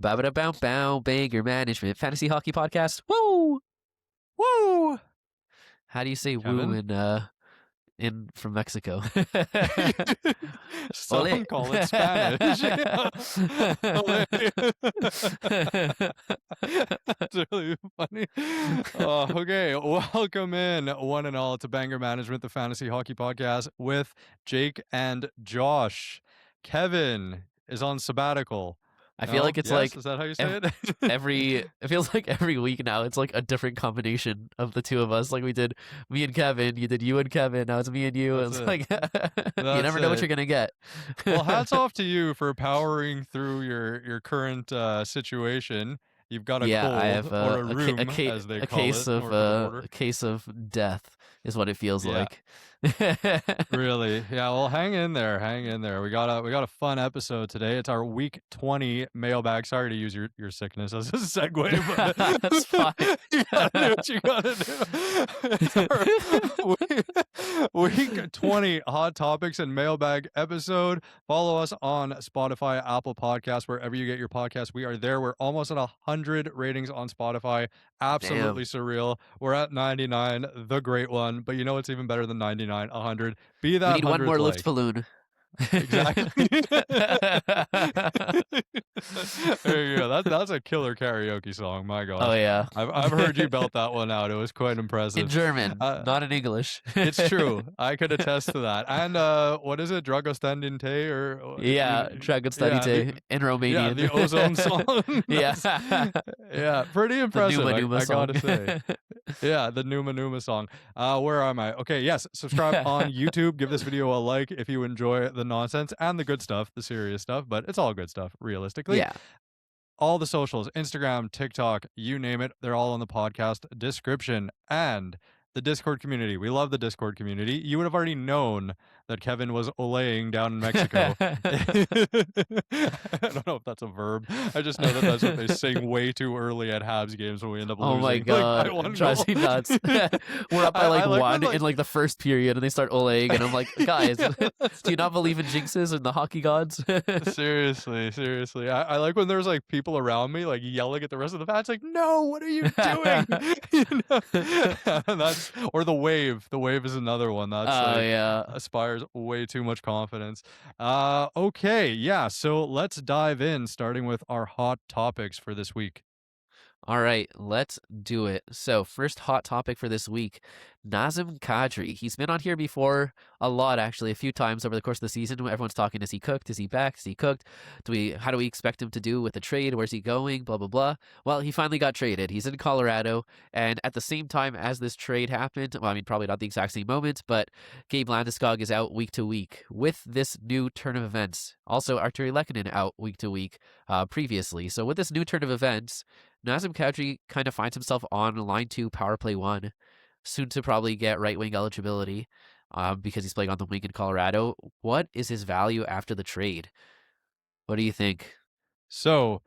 Bow bow bow bow. Banger management fantasy hockey podcast. Woo! Woo! How do you say woo Kevin? in from Mexico? Ole. Some call it Spanish. Ole. It's really funny. Okay, welcome in, one and all, to Banger Management, the fantasy hockey podcast with Jake and Josh. Kevin is on sabbatical. I feel like it's yes? like Is that how you say it? it feels like every week now it's like a different combination of the two of us. Like we did me and Kevin, you did you and Kevin, now it's me and you. That's It's it. like you That's never know what it. you're gonna get. Well, hats off to you for powering through your current situation. You've got a Yeah, I cold have or a room, as they call case it, of north of the border. a case of death is what it feels Yeah, like. really. Yeah, well, hang in there, hang in there. We got a fun episode today. It's our week 20 mailbag. Sorry to use your sickness as a segue, but That's fine. you gotta do what you gotta do. It's our week 20 hot topics and mailbag episode. Follow us on Spotify, Apple Podcasts, wherever you get your podcasts. We are there. We're almost at 100 ratings on Spotify. Absolutely surreal. We're at 99, the great one. But you know what's even better than 99? 100. Be that We need one more 100th lift like. balloon. Exactly. There you go. That's a killer karaoke song. My gosh. Oh yeah. I've heard you belt that one out. It was quite impressive. In German, not in English. It's true. I could attest to that. And what is it? Dragostandinte or Yeah, Dragostea in Romanian. Yeah, the Ozone song. Yeah, pretty impressive. Numa Numa I song. gotta say. Yeah, the Numa Numa song. Where am I? Okay, yes. Subscribe on YouTube. Give this video a like if you enjoy the nonsense and the good stuff, the serious stuff, but it's all good stuff, realistically. Yeah. All the socials, Instagram, TikTok, you name it, they're all in the podcast description. And the Discord community. We love the Discord community. You would have already known that Kevin was olaying down in Mexico. I don't know if that's a verb. I just know that that's what they sing way too early at Habs games when we end up losing. Oh my god, it drives me nuts. We're up by one in like the first period, and they start olaying, and I'm like, guys, do you not believe in jinxes and the hockey gods? Seriously. I like when there's like people around me like yelling at the rest of the fans, like, no, what are you doing? That's or the wave. The wave is another one. That's aspires way too much confidence. Okay, yeah. So let's dive in, starting with our hot topics for this week. All right, let's do it. So, first hot topic for this week, Nazem Kadri. He's been on here before a lot, actually, a few times over the course of the season. Everyone's talking, is he cooked? Is he back? Is he cooked? How do we expect him to do with the trade? Where's he going? Blah, blah, blah. Well, he finally got traded. He's in Colorado, and at the same time as this trade happened, well, I mean, probably not the exact same moment, but Gabe Landeskog is out week to week with this new turn of events. Also, Arturi Lehkonen out week to week previously. So with this new turn of events, Nazem Kadri kind of finds himself on line 2, power play 1, soon to probably get right wing eligibility because he's playing on the wing in Colorado. What is his value after the trade? What do you think? So,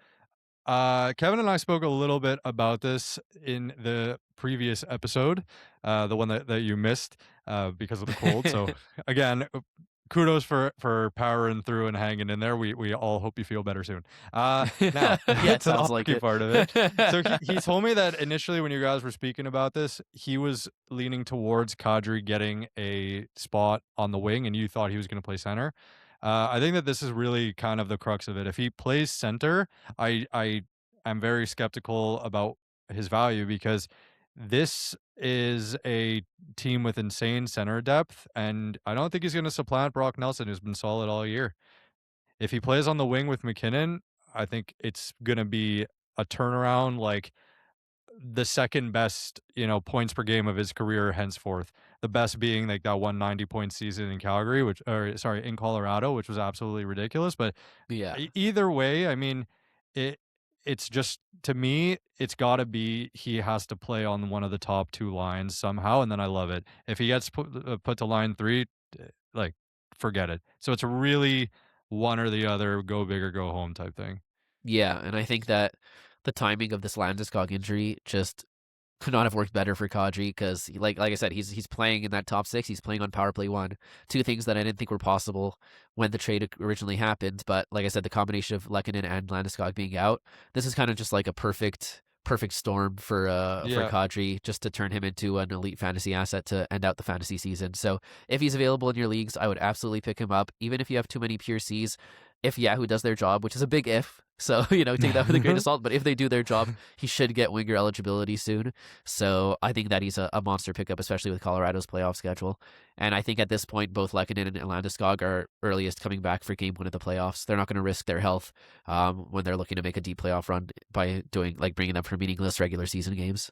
Kevin and I spoke a little bit about this in the previous episode, the one that you missed because of the cold. So again, kudos for powering through and hanging in there. We all hope you feel better soon. Now, yeah, it sounds like it. Part of it. So he told me that initially when you guys were speaking about this, he was leaning towards Kadri getting a spot on the wing, and you thought he was going to play center. I think that this is really kind of the crux of it. If he plays center, I am very skeptical about his value because this is a team with insane center depth, and I don't think he's going to supplant Brock Nelson, who's been solid all year. If he plays on the wing with McKinnon, I think it's going to be a turnaround, like the second best, points per game of his career henceforth. The best being like that 190-point season in Calgary, in Colorado, which was absolutely ridiculous. But yeah, either way, I mean, it's just, to me, it's got to be he has to play on one of the top 2 lines somehow, and then I love it. If he gets put to line 3, like, forget it. So it's really one or the other, go big or go home type thing. Yeah, and I think that the timing of this Landeskog injury just could not have worked better for Kadri because, like I said, he's playing in that top six. He's playing on power play one, two things that I didn't think were possible when the trade originally happened. But like I said, the combination of Lehkonen and Landeskog being out, this is kind of just like a perfect storm for Yeah. Kadri, just to turn him into an elite fantasy asset to end out the fantasy season. So if he's available in your leagues, I would absolutely pick him up, even if you have too many pure C's. If Yahoo does their job, which is a big if, so take that with a grain of salt. But if they do their job, he should get winger eligibility soon. So I think that he's a monster pickup, especially with Colorado's playoff schedule. And I think at this point, both Lehkonen and Landeskog are earliest coming back for game one of the playoffs. They're not going to risk their health when they're looking to make a deep playoff run by doing like bringing them for meaningless regular season games.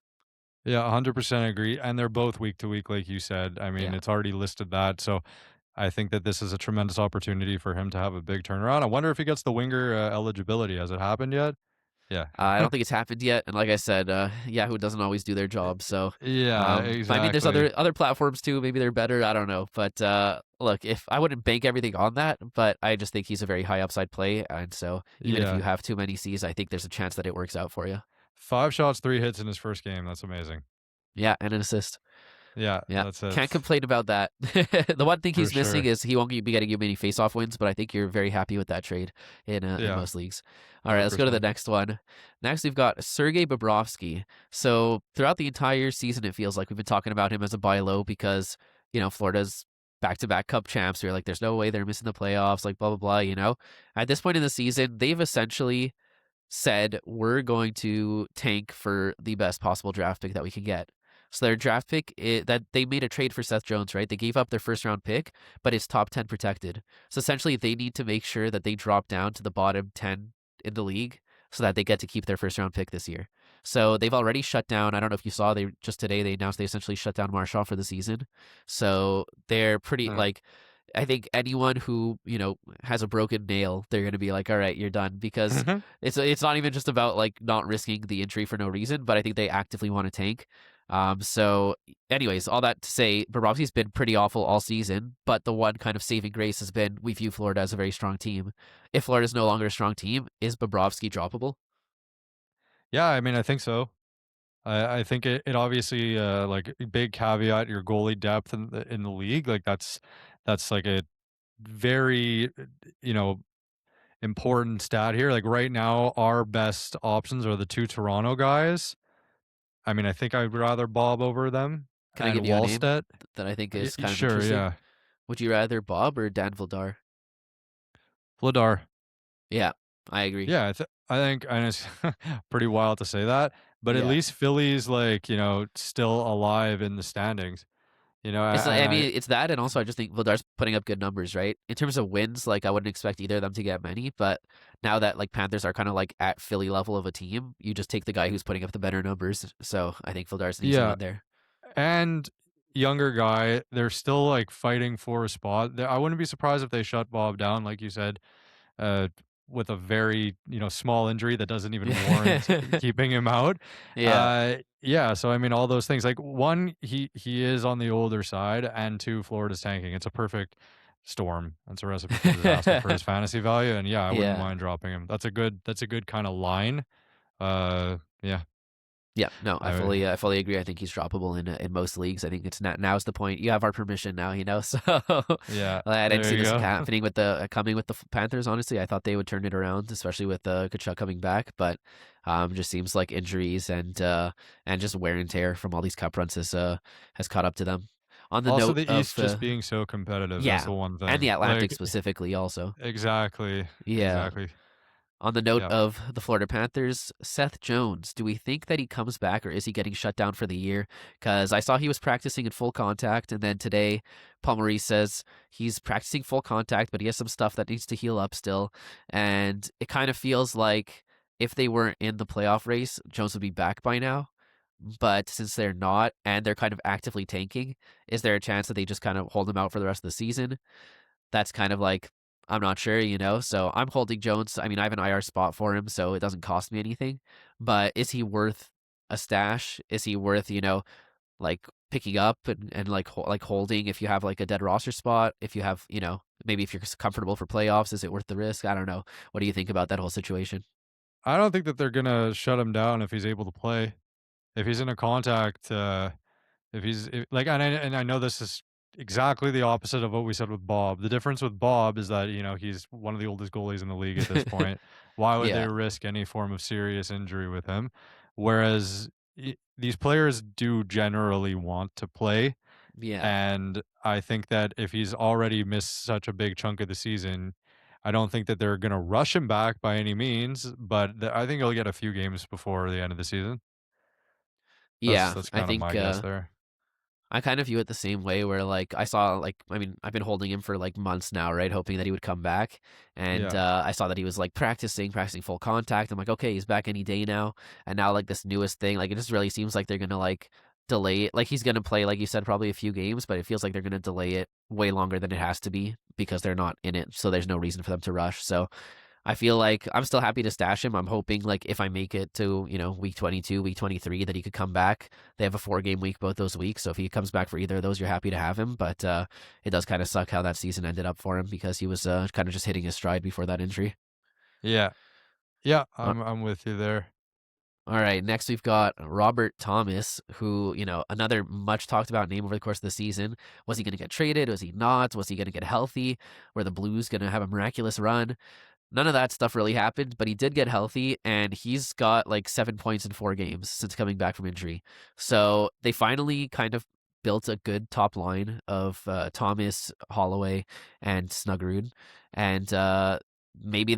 Yeah, 100% agree. And they're both week to week, like you said. I mean, Yeah. it's already listed that. So I think that this is a tremendous opportunity for him to have a big turnaround. I wonder if he gets the winger eligibility. Has it happened yet? Yeah. I don't think it's happened yet, and like I said, Yahoo doesn't always do their job. So, Yeah, I mean, there's exactly. other platforms too. Maybe they're better. I don't know. But look, if I wouldn't bank everything on that, but I just think he's a very high upside play, and so even if you Yeah. have too many C's, I think there's a chance that it works out for you. 5 shots, 3 hits in his first game. That's amazing. Yeah, and an assist. Yeah, Yeah, that's it. can't complain about that. The one thing For he's missing sure. is he won't be getting you many face-off wins, but I think you're very happy with that trade in Yeah, most leagues. All right, let's go to the 100%. next one. Next, we've got Sergei Bobrovsky. So throughout the entire season, it feels like we've been talking about him as a buy low because Florida's back-to-back Cup champs. We're like, there's no way they're missing the playoffs. Like blah blah blah. At this point in the season, they've essentially said we're going to tank for the best possible draft pick that we can get. So their draft pick that they made a trade for Seth Jones, right? They gave up their first round pick, but it's top 10 protected. So essentially they need to make sure that they drop down to the bottom 10 in the league so that they get to keep their first round pick this year. So they've already shut down. I don't know if you saw, they just today they announced they essentially shut down Marshall for the season. So they're pretty Uh, like, I think anyone who has a broken nail, they're gonna be like, all right, you're done, because it's not even just about like not risking the injury for no reason, but I think they actively want to tank. So, anyways, all that to say, Bobrovsky's been pretty awful all season, but the one kind of saving grace has been we view Florida as a very strong team. If Florida's no longer a strong team, is Bobrovsky droppable? yeah, I mean, I think so. I think it obviously like a big caveat your goalie depth in the league. Like that's like a very you know important stat here. Like right now, our best options are the two Toronto guys. I mean, I think I'd rather Bob over them Can I and give you a name Wallstedt. that I think is kind of Sure, interesting? yeah. Would you rather Bob or Dan Vildar? Vladar. Yeah, I agree. Yeah, I think, and it's pretty wild to say that, but at Yeah. least Philly's like, still alive in the standings, It's like, and I I mean, it's that, and also I just think Vildar's putting up good numbers, right? In terms of wins, like I wouldn't expect either of them to get many, but now that like Panthers are kind of like at Philly level of a team, you just take the guy who's putting up the better numbers. So I think Vildar's an easy yeah, win there. and younger guy, they're still like fighting for a spot. I wouldn't be surprised if they shut Bob down, like you said, uh, with a very small injury that doesn't even warrant keeping him out. Yeah. Yeah, so I mean, all those things. Like one, he is on the older side, and two, Florida's tanking. It's a perfect storm. It's a recipe for disaster for his fantasy value. And yeah, I wouldn't Yeah. mind dropping him. That's a good kind of line. Yeah, Yeah, no, I I fully agree. I think he's droppable in most leagues. I think it's not now's the point. You have our permission now, So yeah. I didn't There see you this go. happening with the coming with the Panthers. Honestly, I thought they would turn it around, especially with Kachuk coming back. But just seems like injuries and just wear and tear from all these cup runs has caught up to them. On the Also, note the of East just being so competitive. That's yeah, the one and thing. the Atlantic Like specifically also. exactly, Yeah, exactly. on the note Yeah. of the Florida Panthers, Seth Jones, do we think that he comes back or is he getting shut down for the year? Because I saw he was practicing in full contact, and then today, Paul Maurice says he's practicing full contact, but he has some stuff that needs to heal up still. And it kind of feels like if they weren't in the playoff race, Jones would be back by now. But since they're not, and they're kind of actively tanking, is there a chance that they just kind of hold him out for the rest of the season? That's kind of like, I'm not sure. So I'm holding Jones. I mean, I have an IR spot for him, so it doesn't cost me anything. But is he worth a stash? Is he worth, like picking up and like holding if you have like a dead roster spot? If you have, maybe if you're comfortable for playoffs, is it worth the risk? I don't know. What do you think about that whole situation? I don't think that they're gonna shut him down if he's able to play. if he's in a contact, like, and I know this is exactly the opposite of what we said with Bob. The difference with Bob is that, he's one of the oldest goalies in the league at this point. Why would they Yeah, risk any form of serious injury with him? Whereas these players do generally want to play. yeah. And I think that if he's already missed such a big chunk of the season, I don't think that they're going to rush him back by any means, but I think he'll get a few games before the end of the season. That's Yeah, that's I kind of think my guess there. I kind of view it the same way where like I saw like I mean I've been holding him for like months now, right, hoping that he would come back, and Yeah. I saw that he was like practicing full contact. I'm like, okay, he's back any day now, and now like this newest thing, like it just really seems like they're gonna like delay it. Like he's gonna play, like you said, probably a few games, but it feels like they're gonna delay it way longer than it has to be because they're not in it, so there's no reason for them to rush. So I feel like I'm still happy to stash him. I'm hoping like if I make it to, week 22, week 23 that he could come back. They have a 4-game week both those weeks, so if he comes back for either of those, you're happy to have him, but it does kind of suck how that season ended up for him because he was kind of just hitting his stride before that injury. Yeah. Yeah, Uh, I'm with you there. all right, next we've got Robert Thomas, who, another much talked about name over the course of the season. Was he going to get traded? Was he not? Was he going to get healthy? Were the Blues going to have a miraculous run? None of that stuff really happened, but he did get healthy, and he's got like 7 points in 4 games since coming back from injury. So they finally kind of built a good top line of Thomas, Holloway, and Snuggerud, and maybe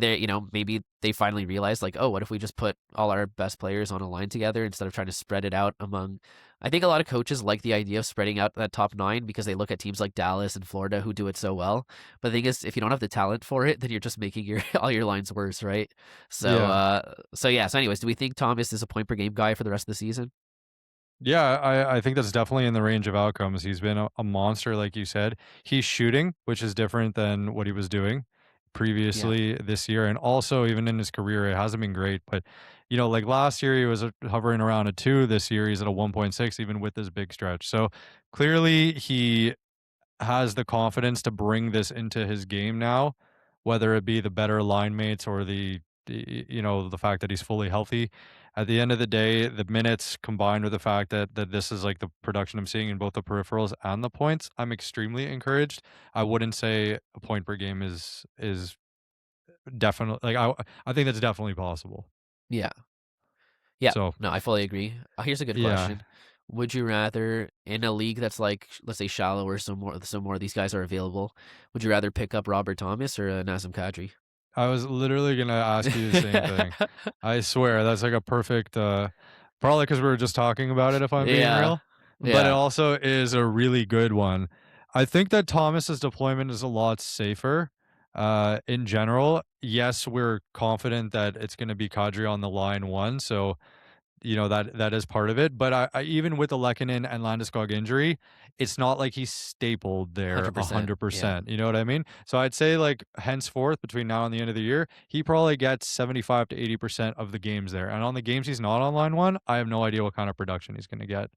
they finally realized like, oh, what if we just put all our best players on a line together instead of trying to spread it out among. I think a lot of coaches like the idea of spreading out that top nine because they look at teams like Dallas and Florida who do it so well. But the thing is, if you don't have the talent for it, then you're just making your all your lines worse, right? So, Yeah. so yeah. So, anyways, do we think Thomas is a point per game guy for the rest of the season? Yeah, I think that's definitely in the range of outcomes. He's been a monster, like you said. He's shooting, which is different than what he was doing Yeah, previously this year. And also, even in his career, it hasn't been great. But, like last year, he was hovering around a 2. This year, he's at a 1.6, even with this big stretch. So clearly, he has the confidence to bring this into his game now, whether it be the better line mates or the fact that he's fully healthy. At the end of the day, the minutes combined with the fact that this is like the production I'm seeing in both the peripherals and the points, I'm extremely encouraged. I wouldn't say a point per game is definitely like I think that's definitely possible. yeah, yeah. So No, I fully agree. Here's a good yeah, question: would you rather, in a league that's like, let's say, shallower, so more of these guys are available, would you rather pick up Robert Thomas or Nazem Kadri? I was literally gonna ask you the same thing. I swear that's like a perfect probably because we were just talking about it if I'm being Yeah, real, but it yeah, also is a really good one. I think that Thomas's deployment is a lot safer in general. Yes, we're confident that it's going to be Kadri on the line one, so that is part of it. But I even with the Lehkonen and Landeskog injury, it's not like he's stapled there 100%. Yeah, 100%. You know what I mean? So I'd say like henceforth between now and the end of the year, he probably gets 75 to 80% of the games there. And on the games he's not on line one, I have no idea what kind of production he's going to get.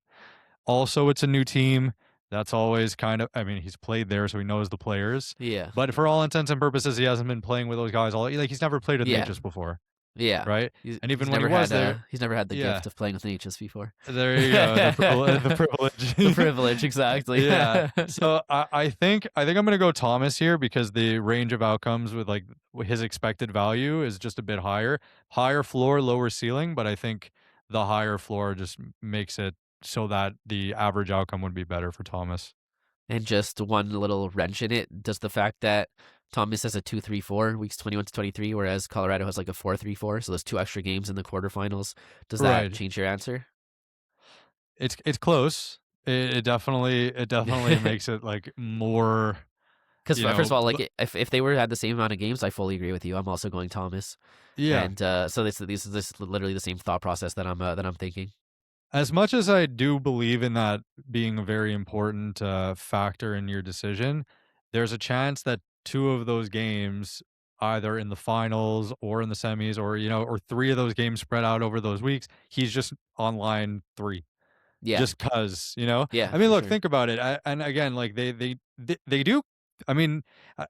Also, it's a new team. That's always kind of. I mean, he's played there, so he knows the players. yeah, But for all intents and purposes, he hasn't been playing with those guys all. Like he's never played with yeah. Natchez before, Yeah. right? He's And even he's when he never was had there, he's never had the yeah. gift of playing with Natchez before. There you go, the The privilege. privilege, exactly. Yeah. So I think I'm gonna go Thomas here because the range of outcomes with like his expected value is just a bit higher. Higher floor, lower ceiling, but I think the higher floor just makes it so that the average outcome would be better for Thomas. And just one little wrench in it, does the fact that Thomas has a 2-3-4 weeks 21 to 23, whereas Colorado has like a 4-3-4, so there's 2 extra games in the quarterfinals. Does that Right. change your answer? It's close. It definitely makes it like more, Because you first of know, all, like if they were had the same amount of games, I fully agree with you. I'm also going Thomas, yeah. and so this is literally the same thought process that I'm thinking. As much as I do believe in that being a very important factor in your decision, there's a chance that two of those games, either in the finals or in the semis, or three of those games spread out over those weeks, he's just on line 3. Yeah, Just cause. yeah, I mean, for look, sure. think about it. And again, like they do I mean,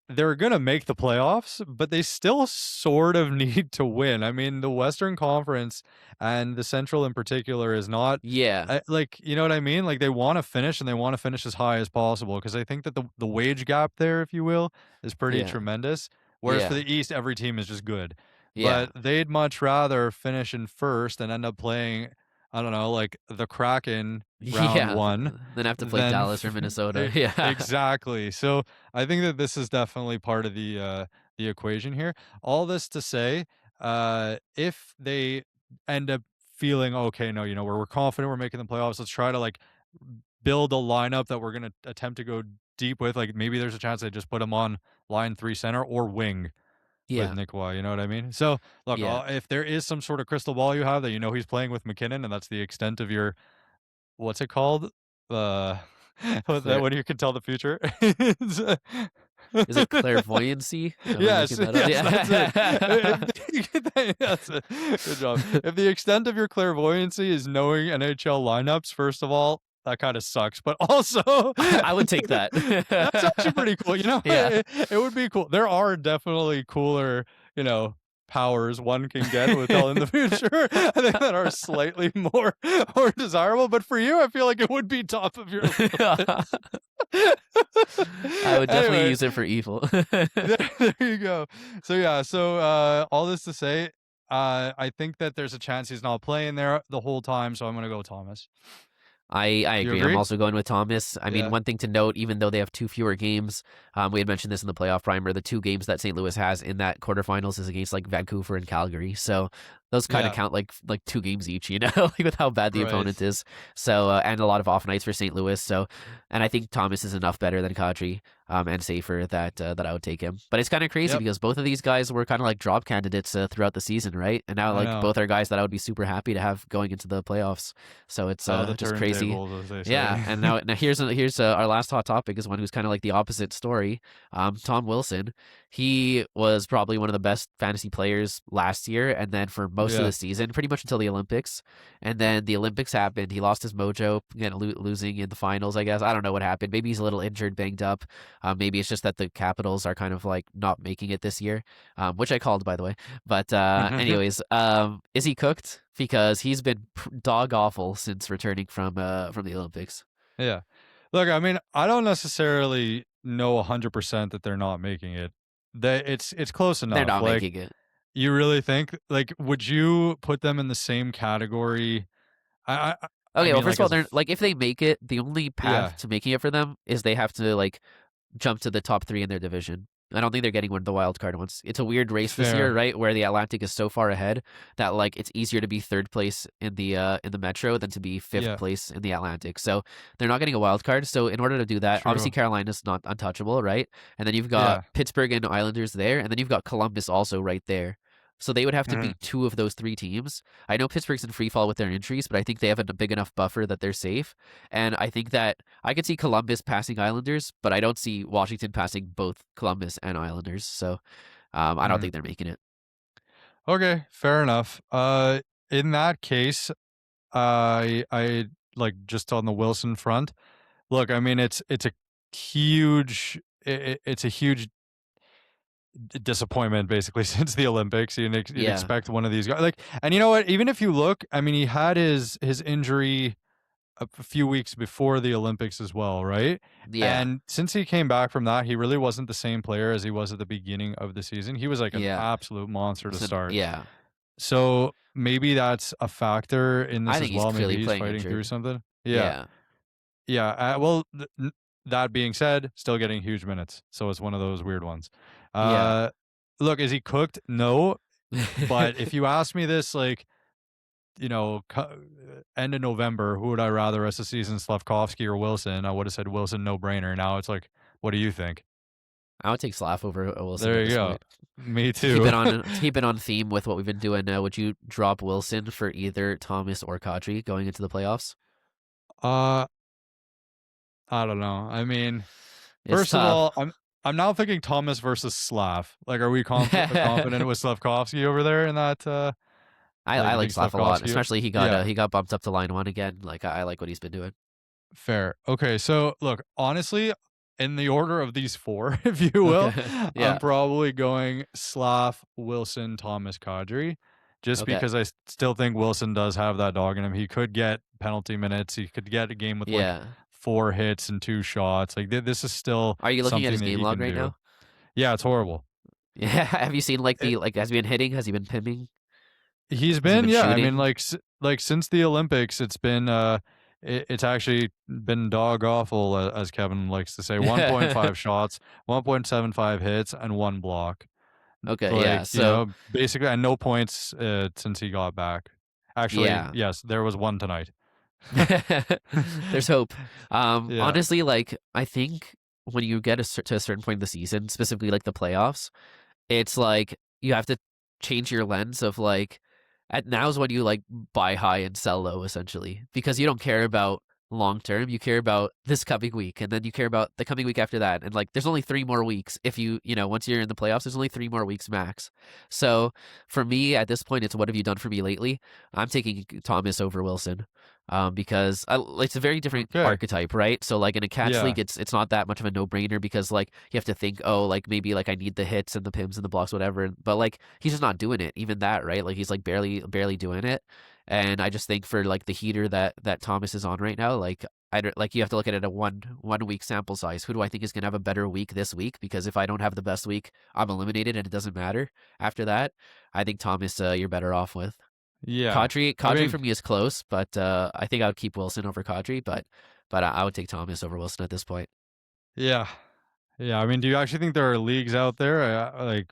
they're going to make the playoffs, but they still sort of need to win. I mean, the Western Conference and the Central in particular is not Yeah, like, you know what I mean? Like they want to finish and they want to finish as high as possible because I think that the wage gap there, if you will, is pretty yeah, tremendous. Whereas for yeah, the East, every team is just good. yeah, But they'd much rather finish in first and end up playing, I don't know, like the Kraken round yeah. one Then have to play than Dallas or Minnesota. Yeah, exactly. So I think that this is definitely part of the equation here. All this to say, if they end up feeling okay, no, we're confident we're making the playoffs. Let's try to like build a lineup that we're gonna attempt to go deep with. Like maybe there's a chance they just put him on line three center or wing with yeah, Nick Roy, you know what I mean? So look, yeah. if there is some sort of crystal ball you have that he's playing with McKinnon, and that's the extent of your what's it called? Uh, Claire, when you can tell the future? It's, is it clairvoyancy? Am I yes, making that up? yes, that's it. Yeah. That's it. Good job. If the extent of your clairvoyancy is knowing NHL lineups, first of all, that kind of sucks. But also, I would take that. that's actually pretty cool. Yeah. It would be cool. There are definitely cooler, you know, powers one can get with telling the future. I think that are slightly more desirable. But for you, I feel like it would be top of your list. I would definitely Anyway, use it for evil. there you go. So yeah, so all this to say, I think that there's a chance he's not playing there the whole time, so I'm gonna go Thomas. I You agree. I'm agree? also going with Thomas. I mean, Yeah. one thing to note, even though they have two fewer games, we had mentioned this in the playoff primer. The two games that St. Louis has in that quarterfinals is against like Vancouver and Calgary. So those kind of Yeah. count like two games each, like with how bad the Right. opponent is. So and a lot of off nights for St. Louis. So and I think Thomas is enough better than Kadri and safer that I would take him. But it's kind of crazy Yep. because both of these guys were kind of like drop candidates throughout the season, right? And now I like know. both are guys that I would be super happy to have going into the playoffs. So it's Oh, the just crazy. turntables, as they Yeah, say. and now here's our last hot topic is one who's kind of like the opposite story. Tom Wilson, he was probably one of the best fantasy players last year, and then for most of Yeah. the season, pretty much until the Olympics, and then the Olympics happened. He lost his mojo, again losing in the finals. I guess I don't know what happened. Maybe he's a little injured, banged up. Maybe it's just that the Capitals are kind of like not making it this year, which I called by the way. But anyways, is he cooked? Because he's been dog awful since returning from the Olympics. Yeah. Look, I mean, I don't necessarily know 100% that they're not making it. It's close They're enough. not Like, making it. you really think like would you put them in the same category? I Okay, well, mean, first like of all, as a they're like if they make it, the only yeah, path to making it for them is they have to like jump to the top three in their division. I don't think they're getting one of the wild card ones. It's a weird race this year, fair. right? Where the Atlantic is so far ahead that like it's easier to be third place in the Metro than to be fifth Yeah, place in the Atlantic. So they're not getting a wild card. So in order to do that, obviously true. Carolina's not untouchable, right? And then you've got Yeah. Pittsburgh and Islanders there, and then you've got Columbus also right there. So they would have to Mhm. beat two of those three teams. I know Pittsburgh's in free fall with their injuries, but I think they have a big enough buffer that they're safe. And I think that I could see Columbus passing Islanders, but I don't see Washington passing both Columbus and Islanders. So I don't Mhm. think they're making it. Okay, fair enough. In that case, I like just on the Wilson front. Look, I mean, it's a huge it's a huge disappointment basically since the Olympics. You'd Yeah, expect one of these guys like, and you know what? Even if you look, I mean, he had his injury a few weeks before the Olympics as well, right? yeah, And since he came back from that, he really wasn't the same player as he was at the beginning of the season. He was like an yeah. absolute monster to So, start. yeah, So maybe that's a factor in I this think as he's well. Maybe clearly he's playing fighting through injured. something. Yeah. Yeah, Yeah. Well, that being said, still getting huge minutes. So it's one of those weird ones. yeah. Uh, Look, is he cooked? No. But if you ask me this, like, end of November, who would I rather rest of the season, Slavkovsky or Wilson? I would have said Wilson, no brainer. Now it's like, what do you think? I would take Slav over Wilson There at you this go. point. Me To keep too. it on theme with what we've been doing, would you drop Wilson for either Thomas or Kadri going into the playoffs? uh, I don't know. I mean, It's first of tough. all, I'm now thinking Thomas versus Slav. Like, are we confident with Slavkovsky over there in that? Like, I you like think Slav a lot, Slavkovsky? especially Yeah, he got bumped up to line one again. Like I like what he's been doing. fair. Okay, so look, honestly, in the order of these four, if you will, Okay. I'm Yeah. probably going Slav, Wilson, Thomas, Kadri, just Okay. because I still think Wilson does have that dog in him. He could get penalty minutes. He could get a game with like Yeah. 4 hits and 2 shots. Like this is still Are you looking at something his that game he log can right do. now? Yeah, it's horrible. Yeah. Have you seen like It, has he been hitting? Has he been pimming? He's Has he been, been yeah. I mean, shooting? like since the Olympics, it's been it's actually been dog awful, as Kevin likes to say. 1.5 shots, 1.75 hits, and 1 block. Okay, yeah. Like, So basically, and no points since he got back. Actually, yeah. yes, there was one tonight. There's hope. Yeah. Honestly, like I think when you get to a certain point in the season, specifically like the playoffs, it's like you have to change your lens of like at now's when you like buy high and sell low essentially because you don't care about long term, you care about this coming week and then you care about the coming week after that and like there's only 3 more weeks if once you're in the playoffs there's only 3 more weeks max. So for me at this point it's what have you done for me lately. I'm taking Thomas over Wilson because it's a very different Okay. archetype, right? So like in a catch Yeah. league, it's not that much of a no brainer because like you have to think, oh, like maybe like I need the hits and the pims and the blocks, whatever. But like he's just not doing it. Even that, right? Like he's like barely doing it. And I just think for like the heater that Thomas is on right now, like I don't like you have to look at it at a one week sample size. Who do I think is gonna have a better week this week? Because if I don't have the best week, I'm eliminated and it doesn't matter. After that, I think Thomas, you're better off with. Yeah. I Kadri mean, for me is close, but I think I would keep Wilson over Kadri, but I would take Thomas over Wilson at this point. yeah. Yeah, I mean, do you actually think there are leagues out there?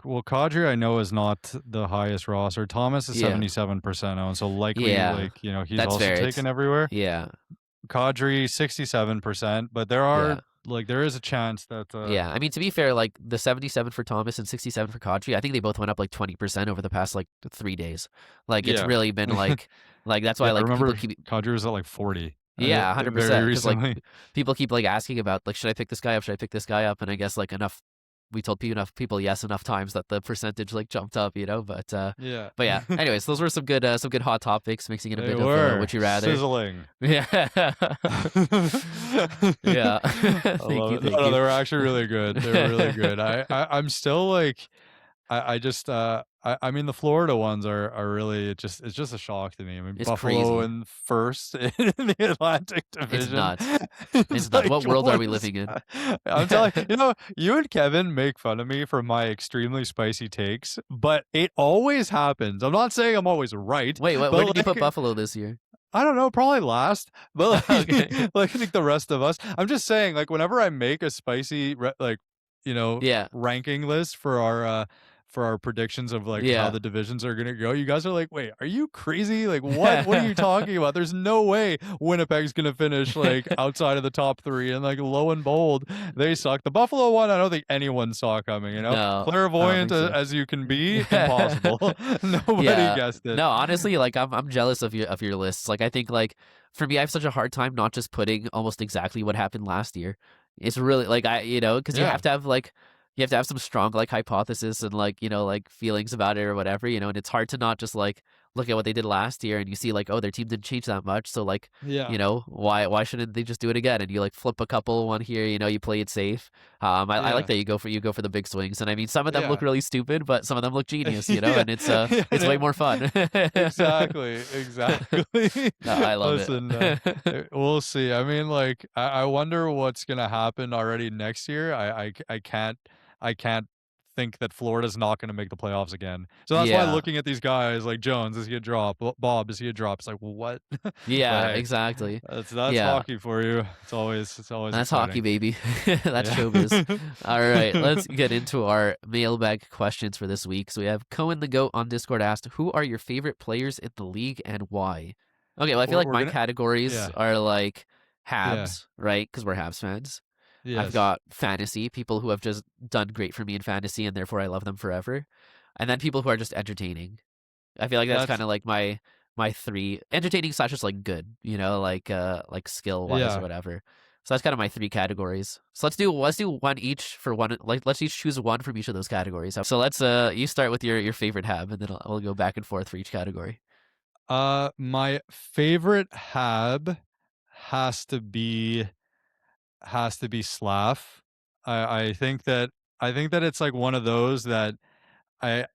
Well, Kadri I know is not the highest roster. Thomas is Yeah, 77% owned, so likely, yeah, like, he's that's also fair. taken everywhere. Yeah, Kadri 67%, but yeah, there is a chance that yeah. I mean, to be fair, like the 77 for Thomas and 67 for Kadri, I think they both went up like 20% over the past like 3 days. Like it's yeah. really been like that's Yeah, why I like people remember keep. Kadri was at like 40 Yeah, very 100%. Because like recently. people keep like asking about like should I pick this guy up? Should I pick this guy up? And I guess like enough we told enough people yes enough times that the percentage like jumped up, you know. Yeah. But yeah. Anyways, those were some good hot topics, mixing in a They bit of were would you rather. sizzling. Yeah. Yeah. I Thank love you, it. No, thank no, you. they were actually really good. They were really good. I'm still like I just I mean the Florida ones are really it's just a shock to me. I mean It's Buffalo crazy. in first in the Atlantic It's Division. nuts. It's It's nuts. like What world are what we is living in? I'm telling you and Kevin make fun of me for my extremely spicy takes, but it always happens. I'm not saying I'm always right, Wait, where did but you put like Buffalo this year? I don't know, probably last, but like, Okay. like I think the rest of us. I'm just saying, like, whenever I make a spicy, Yeah. ranking list for our predictions of like how Yeah. the divisions are gonna go, you guys are like, wait, are you crazy? Like, what are you talking about? There's no way Winnipeg's gonna finish like outside of the top three, and like lo and behold, they suck. The Buffalo one, I don't think anyone saw coming. No, I don't Clairvoyant think so. as you can be, impossible. Nobody Yeah. guessed it. No, honestly, like I'm jealous of your lists. Like I think like for me, I have such a hard time not just putting almost exactly what happened last year. It's really like because you Yeah, have to have like you have to have some strong like hypothesis and like like feelings about it or whatever, and it's hard to not just like look at what they did last year and you see like oh their team didn't change that much, so like yeah. why shouldn't they just do it again and you like flip a couple one here, you play it safe. I like Yeah. that you go for the big swings, and I mean some of them look Yeah. really stupid, but some of them look genius, Yeah. and Yeah, it's way yeah. more fun. Exactly, exactly. No, I love Listen, it. we'll see. I mean, like, I wonder what's gonna happen already next year. I can't think that Florida's not gonna make the playoffs again. So that's why Yeah. looking at these guys like Jones, is he a drop? Bob, is he a drop? It's like, well, what? But Yeah, hey, exactly. that's Yeah. hockey for you. It's always That's hockey, exciting. baby. That's Yeah. showbiz. All right, let's get into our mailbag questions for this week. So we have Cohen the Goat on Discord asked, "Who are your favorite players in the league and why?" Okay, well, I feel like We're my gonna categories yeah, are like yeah, Habs, right? Because we're Habs fans. I've yes. got fantasy, people who have just done great for me in fantasy, and therefore I love them forever. And then people who are just entertaining. I feel like that's kind That's of like my three entertaining slash just like good, like skill wise or yeah. whatever. So that's kind of my three categories. So let's do one each for one. Like let's each choose one from each of those categories. So let's you start with your favorite Hab, and then we'll go back and forth for each category. My favorite Hab has to be has to be Slav. I think that it's like one of those that I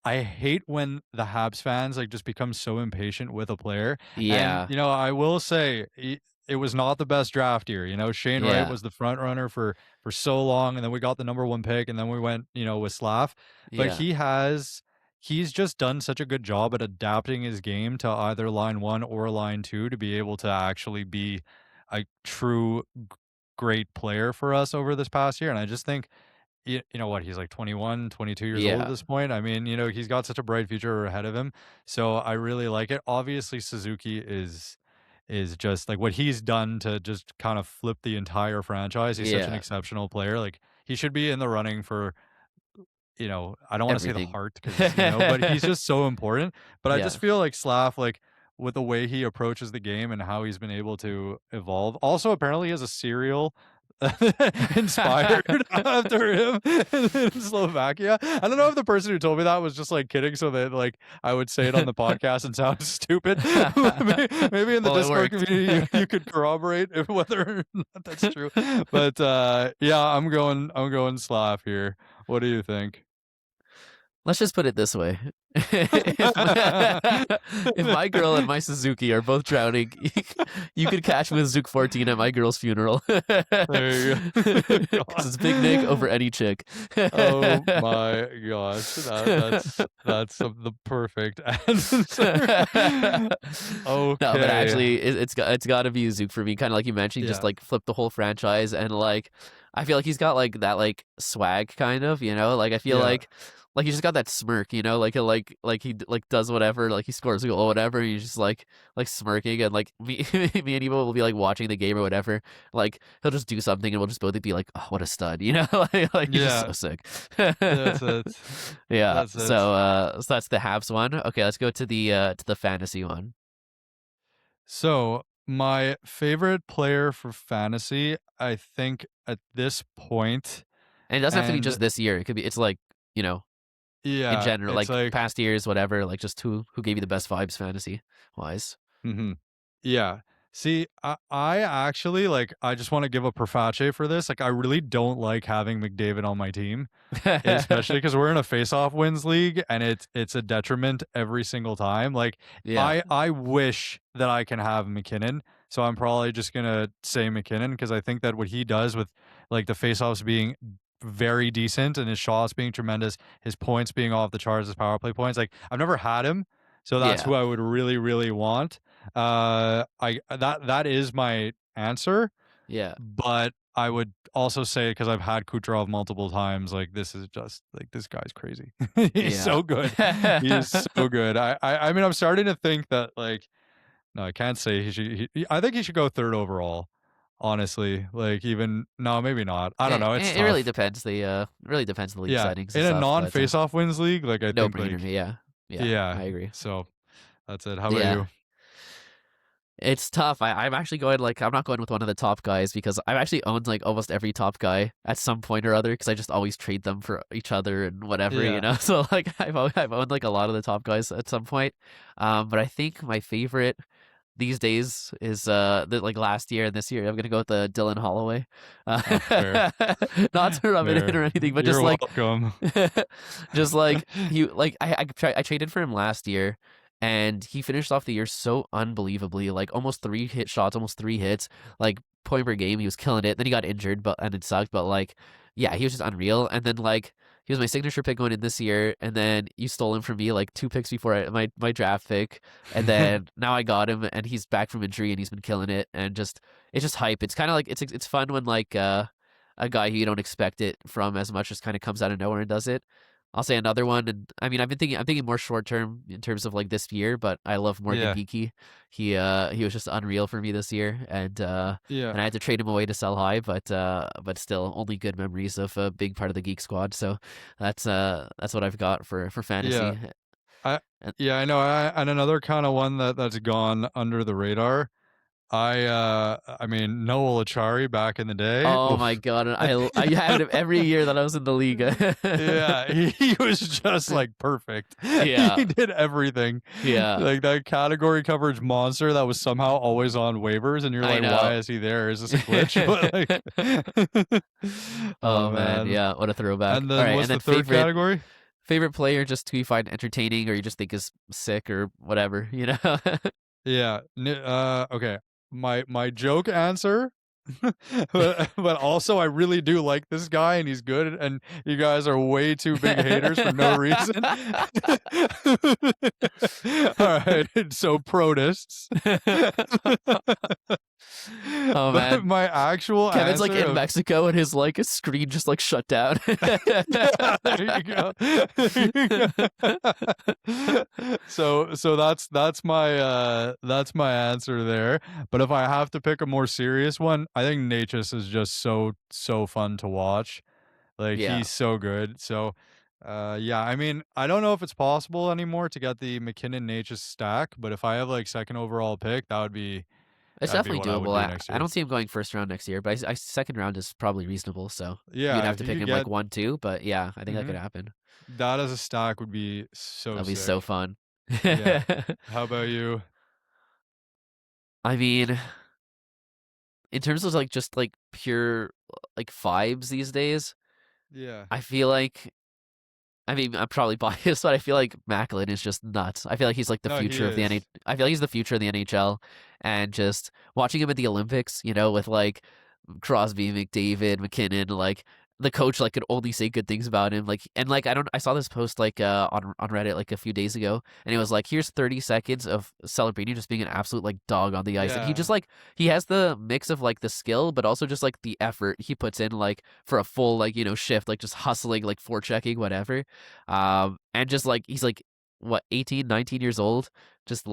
I hate when the Habs fans like just become so impatient with a player. And Yeah, I will say it was not the best draft year. Shane Wright yeah, was the front runner for so long, and then we got the number 1 pick, and then we went with Slav. But yeah, he's just done such a good job at adapting his game to either line 1 or line 2 to be able to actually be a true great player for us over this past year. And I just think you know what? He's like 21, 22 years old at yeah, this point. I mean, he's got such a bright future ahead of him. So I really like it. Obviously, Suzuki is just like what he's done to just kind of flip the entire franchise. He's such an yeah. exceptional player. Like he should be in the running for I don't wanna say the Everything. heart because but he's just so important. But I just Yeah. feel like Slav, like, with the way he approaches the game and how he's been able to evolve. Also, apparently, he has a cereal inspired after him in Slovakia. I don't know if the person who told me that was just, like, kidding so that, like, I would say it on the podcast and sound stupid. Maybe in the Well, it Discord worked. community, you could corroborate if whether or not that's true. But, yeah, I'm going Slav here. What do you think? Let's just put it this way. If my girl and my Suzuki are both drowning, you could catch me with Zook 14 at my girl's funeral. There you go. Because it's Big Nick over any chick. Oh my gosh, that's the perfect answer. No, but Okay. actually, it's got to be Zook for me. Kind of like you mentioned, just Yeah. like flip the whole franchise, and like I feel like he's got like that like swag kind of, like I feel Yeah. like he's just got that smirk, like he'll like he like does whatever, like he scores a goal or whatever, and he's just like smirking, and like me me and Evo will be like watching the game or whatever, like he'll just do something and we'll just both be like, oh, what a stud, like he's just Yeah. so sick. That's it. Yeah, That's it. so that's the Habs one. Okay, let's go to the fantasy one. So, my favorite player for fantasy, I think at this point, And it doesn't have to be and just this year. It could be it's like, you know, in yeah, general, it's like like past years, whatever, like just who gave you the best vibes fantasy wise. mhm. Yeah. See, I actually like I just want to give a preface for this. Like I really don't like having McDavid on my team, especially because we're in a face-off wins league and it's a detriment every single time. Like Yeah. I wish that I can have McKinnon. So I'm probably just gonna say McKinnon because I think that what he does with like the face-offs being very decent and his shots being tremendous, his points being off the charts, his power play points. Like I've never had him, so that's Yeah. who I would really, really want. I that is my answer, Yeah. but I would also say because I've had Kucherov multiple times, like this is just like this guy's crazy. He's Yeah. so good. He is so good. I mean, I'm starting to think that like no, I can't say he should. I think he should go third overall. Honestly, like even no, maybe not. I don't it, know. It's it really tough. depends really depends on the league Yeah, settings and in a stuff, but non-face-off wins league, like I no think brainer. like Yeah. Yeah, yeah. I agree. So that's it. How about Yeah. you? It's tough. I'm actually going like I'm not going with one of the top guys because I've actually owned like almost every top guy at some point or other because I just always trade them for each other and whatever, Yeah. So like I've owned like a lot of the top guys at some point. But I think my favorite these days is like last year and this year. I'm gonna go with the Dylan Holloway. Oh, fair. Not to rub it in Fair. or anything, but just You're like welcome. just like he like I traded for him last year and he finished off the year so unbelievably, like almost 3 hit shots, almost 3 hits, like point per game. He was killing it. Then he got injured, but and it sucked. But like, yeah, he was just unreal. And then like he was my signature pick going in this year, and then you stole him from me like 2 picks before my draft pick, and then now I got him, and he's back from injury, and he's been killing it, and just it's just hype. It's kind of like it's fun when like a guy who you don't expect it from as much just kind of comes out of nowhere and does it. I'll say another one, and I mean I'm thinking more short term in terms of like this year, but I love Morgan Yeah. Geeky. He was just unreal for me this year, Yeah. and I had to trade him away to sell high, but still only good memories of being part of the Geek Squad. So that's what I've got for Yeah. fantasy. I And yeah, I know. And another kind of one that's gone under the radar. I mean, Noel Achari back in the day. Oh my Oof. god, I had him every year that I was in the league. Yeah, he was just like perfect. Yeah, He did everything. yeah, Like that category coverage monster that was somehow always on waivers, and you're I like, know. why is he there? Is this a glitch? But like, oh Oh man, man. yeah, what a throwback. And All then right, what's and then the third category? favorite player just who you find entertaining or you just think is sick or whatever, you know? Yeah. Okay. My joke answer, but also I really do like this guy and he's good, and you guys are way too big haters for no reason. All right. So protists. Oh But man, my actual Kevin's like answer in of Mexico and his like his screen just like shut down. yeah, there you go. There you go. So that's my answer there. But if I have to pick a more serious one, I think Natchez is just so fun to watch. Like Yeah, he's so good. So yeah, I mean, I don't know if it's possible anymore to get the McKinnon Natchez stack, but if I have like second overall pick, it's that'd be definitely what I would doable. do I, next I year. don't see him going first round next year, but second round is probably reasonable. So you'd Yeah, have if to you pick could him like get 1, 2, but yeah, I think that could mhm, happen. that as a stack would be so That'll be so sick. fun. Yeah. How about you? I mean, in terms of like just like pure like vibes these days, Yeah. I feel like I mean I'm probably biased, but I feel like Macklin is just nuts. I feel like he's like the No, he future of the is. NH. I feel like he's the future of the NHL, and just watching him at the Olympics, you know, with like Crosby, McDavid, McKinnon, like the coach like could only say good things about him. Like and like I saw this post like on Reddit like a few days ago, and it was like here's 30 seconds of Celebrini just being an absolute like dog on the ice, and he Yeah. just like he has the mix of like the skill, but also just like the effort he puts in like for a full like shift, like just hustling, like forechecking, whatever, and just like he's like what 18, 19 years old, just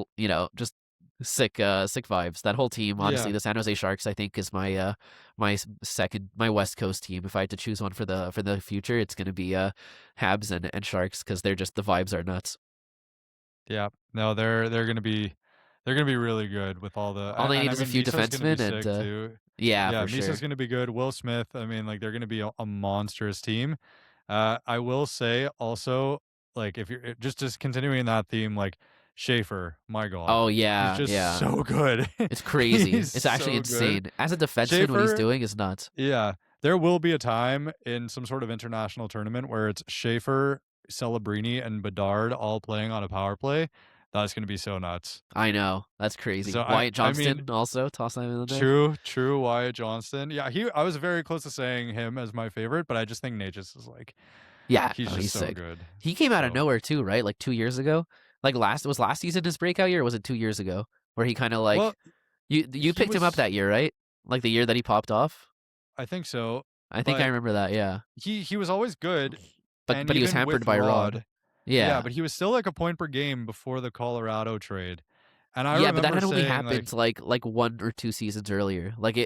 just sick vibes. That whole team, honestly, Yeah. the San Jose Sharks, I think, is my West Coast team. If I had to choose one for the future, it's gonna be Habs and Sharks because they're just the vibes are nuts. Yeah. No, they're gonna be really good with all the All they and need I is a mean few Misa's gonna be defensemen and sick too. yeah, Yeah, for Misa's sure. gonna be good. Will Smith, I mean, like they're gonna be a monstrous team. I will say also, like if you're just continuing that theme, like Schaefer, my God, Oh he's yeah, just yeah. so good. It's crazy. He's It's actually so good. insane. As a defenseman, what he's Schaefer, doing is nuts. yeah, there will be a time in some sort of international tournament where it's Schaefer, Celebrini, and Bedard all playing on a power play. That's gonna be so nuts. I know. That's crazy. So Wyatt I mean, Johnston also toss that in there. true, Wyatt Johnston. Yeah, I was very close to saying him as my favorite, but I just think Natchez is like Yeah, he's oh, just he's so sick. good. He came out of So nowhere too, right? Like 2 years ago. Like last season his breakout year, or was it 2 years ago? Where he kind of well, like you he picked him up was that year, right? Like the year that he popped off. I think so, I think I but remember that. Yeah, he was always good, and but he was even hampered with by Rod. Rod, yeah, Yeah, but he was still like a point per game before the Colorado trade. And I yeah, but that remember had only saying happened like, like 1 or 2 seasons earlier. Like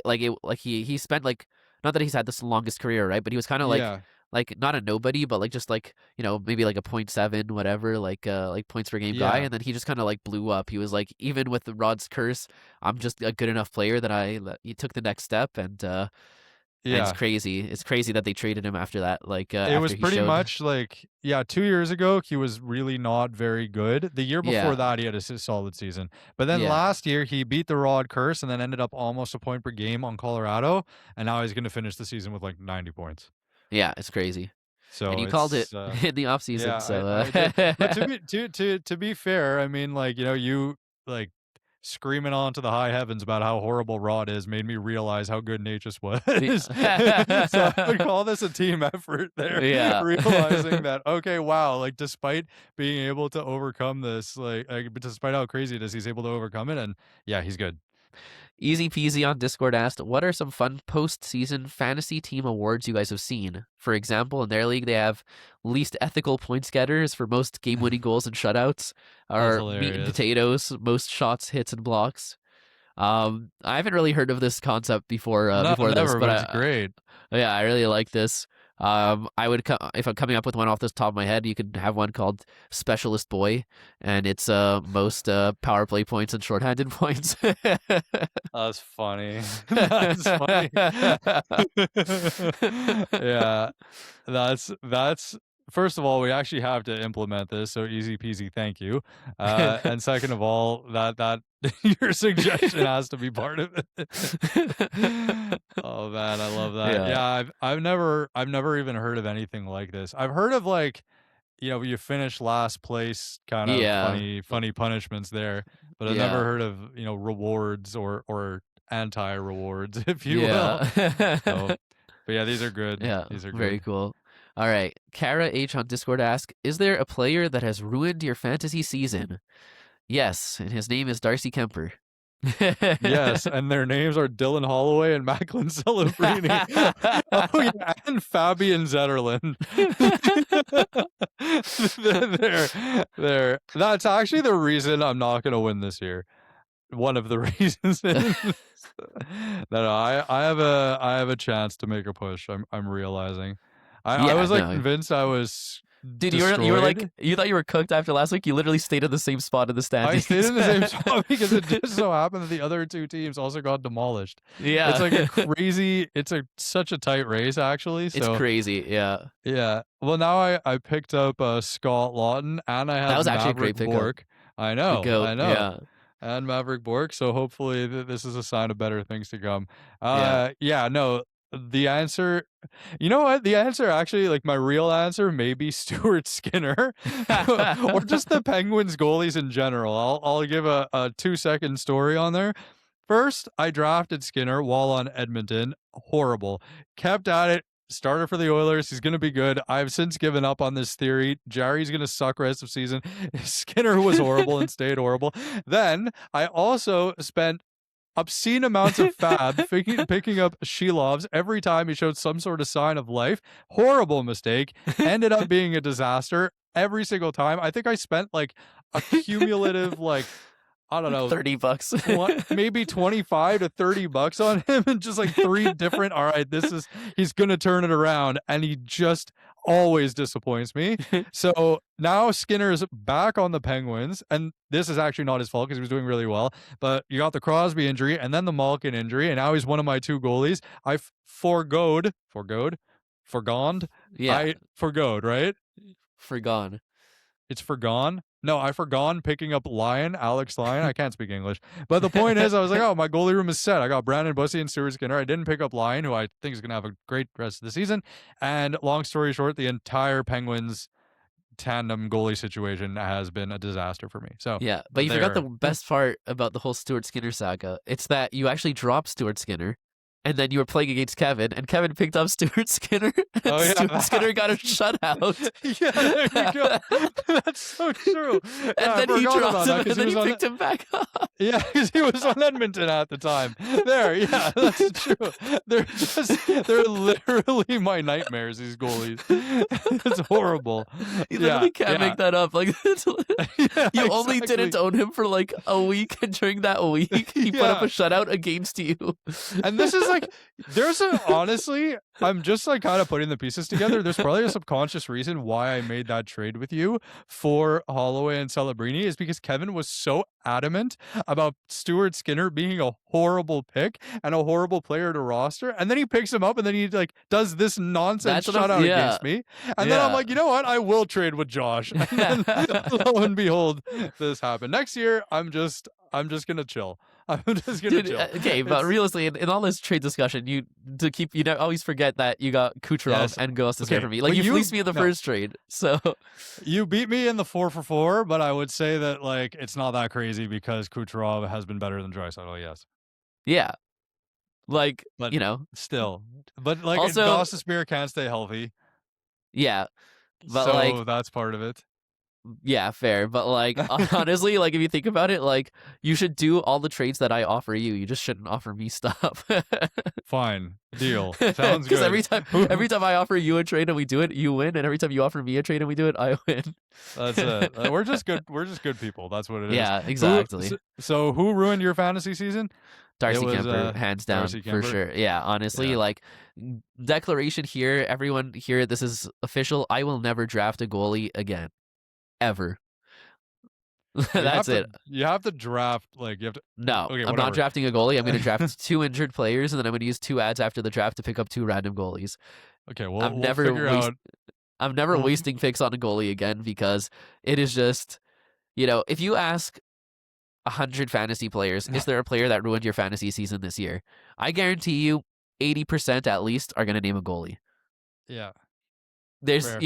he spent like not that he's had this longest career, right? But he was kind of yeah, like not a nobody, but like just like maybe like a .7 whatever, like points per game guy, yeah, and then he just kind of like blew up. He was like even with the Rod's curse, I'm just a good enough player that he took the next step, and it's yeah. crazy. It's crazy that they traded him after that. Like It was after he pretty showed, much like, yeah, 2 years ago, he was really not very good. The year before yeah, that, he had a solid season. But then yeah, last year, he beat the Rod curse and then ended up almost a point per game on Colorado, and now he's gonna finish the season with, like, 90 points. yeah, it's crazy. And So you called it it's, in the off season, yeah, so I did. But to be fair, I mean, like, you, like, screaming onto the high heavens about how horrible Rod is made me realize how good Natchez was. So I would call this a team effort there, yeah. realizing that, okay, wow, like, despite being able to overcome this, like, despite how crazy it is, he's able to overcome it, and yeah, he's good. Easy peasy on Discord asked, what are some fun postseason fantasy team awards you guys have seen? For example, in their league, they have least ethical points getters for most game winning goals and shutouts, That's or meat and hilarious. potatoes, most shots, hits, and blocks. I haven't really heard of this concept before No, before this, never, but but it's great. yeah, I really like this. I would if I'm coming up with one off the top of my head, you could have one called Specialist Boy, and it's most power play points and shorthanded points. That's funny. That's funny. Yeah, that's first of all, we actually have to implement this, so easy peasy, thank you. And second of all, that your suggestion has to be part of it. Oh man, I love that. Yeah. Yeah, I've never even heard of anything like this. I've heard of like, you finish last place kind of Yeah. funny punishments there, but I've never Yeah. heard of, rewards or anti-rewards, if you will. So, Yeah. but yeah, these are good. Yeah. These are Very good. cool. All right. Kara H on Discord asks, is there a player that has ruined your fantasy season? Yes, and his name is Darcy Kemper. Yes, and their names are Dylan Holloway and Macklin Celebrini. Oh yeah, and Fabian Zetterlund. There. That's actually the reason I'm not going to win this year. One of the reasons is no, I have a chance to make a push. I'm realizing. I Yeah, was like no. convinced I was Dude, you were like destroyed. you thought you were cooked after last week. You literally stayed in the same spot in the I stayed standings. in the same spot because it just so happened that the other two teams also got demolished. It's Yeah. like a crazy. It's such a tight race actually. It's So crazy. Yeah. yeah. Well, now I picked up Scott Lawton and I That have was actually a Maverick great pickup. Bork. I The know. goat. I know. Yeah. And Maverick Bork. So hopefully this is a sign of better things to come. Yeah. Yeah. No. The answer, you know what? The answer actually, like my real answer, may be Stuart Skinner, or just the Penguins goalies in general. I'll give a 2-second story on there. First, I drafted Skinner while on Edmonton. Horrible. Kept at it. Starter for the Oilers. He's going to be good. I've since given up on this theory. Jarry's going to suck rest of season. Skinner was horrible and stayed horrible. Then I also spent obscene amounts of fab picking up Shilovs every time he showed some sort of sign of life. Horrible mistake. Ended up being a disaster every single time. I think I spent like a cumulative like, I don't know, $30. maybe 25 to $30 on him, and just like 3 different. All right, he's gonna turn it around, and he just always disappoints me. So now Skinner's back on the Penguins, and this is actually not his fault because he was doing really well. But you got the Crosby injury, and then the Malkin injury, and now he's one of my 2 goalies. I forgoned. Yeah. I forgoed, right? Forgone. It's forgone. No, I forgone picking up Alex Lyon. I can't speak English. But the point is, I was like, oh, my goalie room is set. I got Brandon Bussey and Stuart Skinner. I didn't pick up Lyon, who I think is going to have a great rest of the season. And long story short, the entire Penguins tandem goalie situation has been a disaster for me. So Yeah, but you forgot the best part about the whole Stuart Skinner saga. It's that you actually dropped Stuart Skinner, and then you were playing against Kevin, and Kevin picked up Stuart Skinner, and Oh, yeah, Stuart Skinner got a shutout. Yeah, there you go. That's so true. And Yeah, then I he forgot dropped about him, that and because then he he was on. picked him back up. Yeah, because he was on Edmonton at the time. There, yeah, that's true. They're literally my nightmares, these goalies. It's horrible. You Yeah, literally can't yeah. make that up. Like Yeah, you only didn't exactly. own him for like a week, and during that week, he put up a Yeah. shutout against you. And this is like, honestly, I'm just like kind of putting the pieces together. There's probably a subconscious reason why I made that trade with you for Holloway and Celebrini is because Kevin was so adamant about Stuart Skinner being a horrible pick and a horrible player to roster. And then he picks him up and then he like does this nonsense That's what shutout yeah. against me. And then I'm like, you know what? I will trade with Josh. And then lo and behold, this happened. Next year, I'm just gonna chill. I'm just gonna Dude, chill. okay, but realistically, in all this trade discussion, you always forget that you got Kucherov Yes. and Ghost Okay, for me. Like but you you- fleeced me in the no. first trade, so You beat me in the 4-for-4, but I would say that like it's not that crazy because Kucherov has been better than Draisaitl. Yes, yeah, like but still, but like Also- Gostisbehere can't stay healthy, yeah, but so like that's part of it. Yeah, fair. But like honestly, like if you think about it, like you should do all the trades that I offer you. You just shouldn't offer me stuff. Fine, deal. Sounds Because good. every time I offer you a trade and we do it, you win, and every time you offer me a trade and we do it, I win. That's it. We're just good. We're just good people. That's what it is. Yeah, Who? exactly. So who ruined your fantasy season? It Darcy was Kemper, hands down, Darcy for Kemper. sure. Yeah, honestly, Yeah. like declaration here, everyone here, this is official. I will never draft a goalie again, ever. Well, That's it. you have to draft like you have to. No, Okay, I'm not whatever. drafting a goalie. I'm going to draft two injured players, and then I'm going to use two ads after the draft to pick up two random goalies. Okay, I'm we'll never figure out. I'm never We'll, wasting picks on a goalie again because it is just, if you ask 100 fantasy players, is there a player that ruined your fantasy season this year? I guarantee you 80% at least are going to name a goalie. yeah, There's, fair.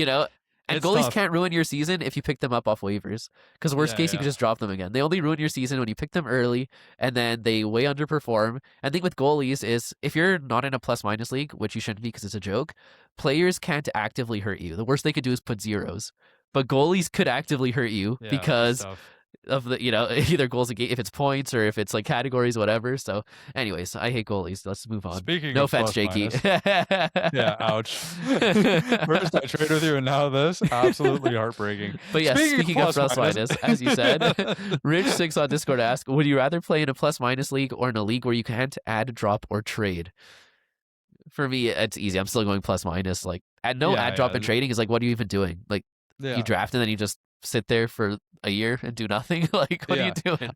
and It's goalies tough. can't ruin your season if you pick them up off waivers. Because worst Yeah, case, you can yeah, just drop them again. They only ruin your season when you pick them early and then they way underperform. And the thing with goalies is if you're not in a plus minus league, which you shouldn't be because it's a joke, players can't actively hurt you. The worst they could do is put zeros. But goalies could actively hurt you yeah. It's because tough. of the either goals a game, if it's points or if it's like categories, whatever. So anyways, I hate goalies. Let's move on. Speaking No of offense, plus Jakey. minus, yeah, ouch. First I trade with you, and now this, absolutely heartbreaking. But yes, speaking of plus minus, minus, as you said, Rich6 on Discord asked, would you rather play in a plus minus league or in a league where you can't add, drop, or trade? For me, it's easy. I'm still going plus minus. Like, no yeah, add, drop, yeah, and trading is like, what are you even doing? Like, you yeah, draft and then you just sit there for a year and do nothing. Like, what are you yeah. doing?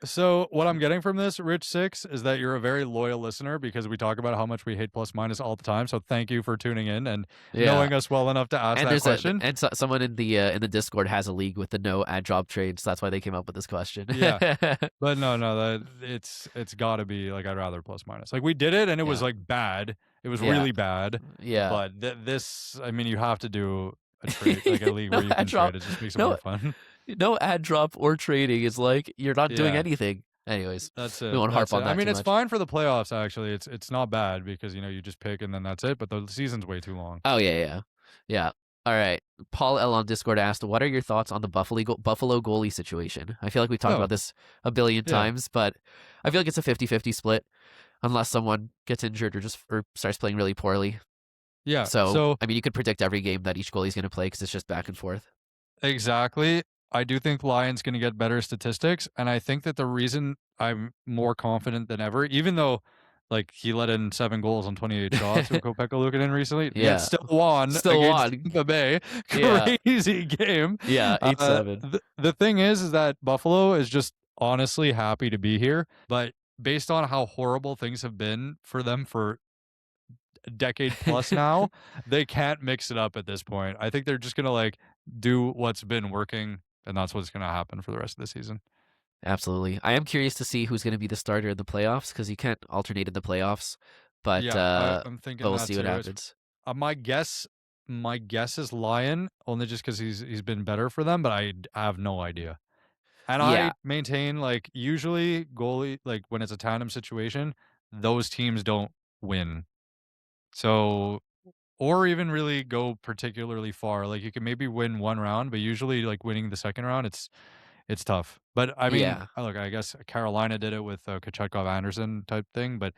So what I'm getting from this, Rich Six, is that you're a very loyal listener because we talk about how much we hate plus minus all the time. So thank you for tuning in and Yeah. knowing us well enough to ask And that question. someone in the Discord has a league with the no add drop trades. So that's why they came up with this question. Yeah. But no, that it's got to be like I'd rather plus minus. Like we did it and it was Yeah. like bad. It was Yeah. really bad. Yeah. But this, I mean, you have to do a trade, like a league No where you can add drop. trade. It just makes it No more fun. no add drop or trading is like you're not doing Yeah. anything. Anyways, That's we it. won't harp That's it. on that I mean, too it's much. fine for the playoffs. Actually, it's not bad because you just pick and then that's it. But the season's way too long. Oh yeah. All right. Paul L on Discord asked, "What are your thoughts on the Buffalo goalie situation?" I feel like we've talked Oh, about this a billion yeah. times, but I feel like it's a 50-50 split unless someone gets injured or starts playing really poorly. Yeah. So I mean, you could predict every game that each goalie's going to play because it's just back and forth. Exactly. I do think Lyon's going to get better statistics, and I think that the reason I'm more confident than ever, even though like he let in 7 goals on 28 shots with Kopeka Luukkonen recently, yet still won against Tampa Bay. Yeah. Crazy game. Yeah, 8-7. The thing is that Buffalo is just honestly happy to be here, but based on how horrible things have been for them for a decade plus now, they can't mix it up at this point. I think they're just going to like do what's been working, and that's what's going to happen for the rest of the season. Absolutely. I am curious to see who's going to be the starter in the playoffs because you can't alternate in the playoffs. But Yeah, I'm thinking we'll that see what too. happens. My guess is Lyon, only just because he's been better for them, but I have no idea. And Yeah. I maintain like usually goalie, like when it's a tandem situation, those teams don't win. So or even really go particularly far. Like you can maybe win one round, but usually like winning the second round, it's tough. But I mean, Yeah. look, I guess Carolina did it with Kochetkov Anderson type thing, but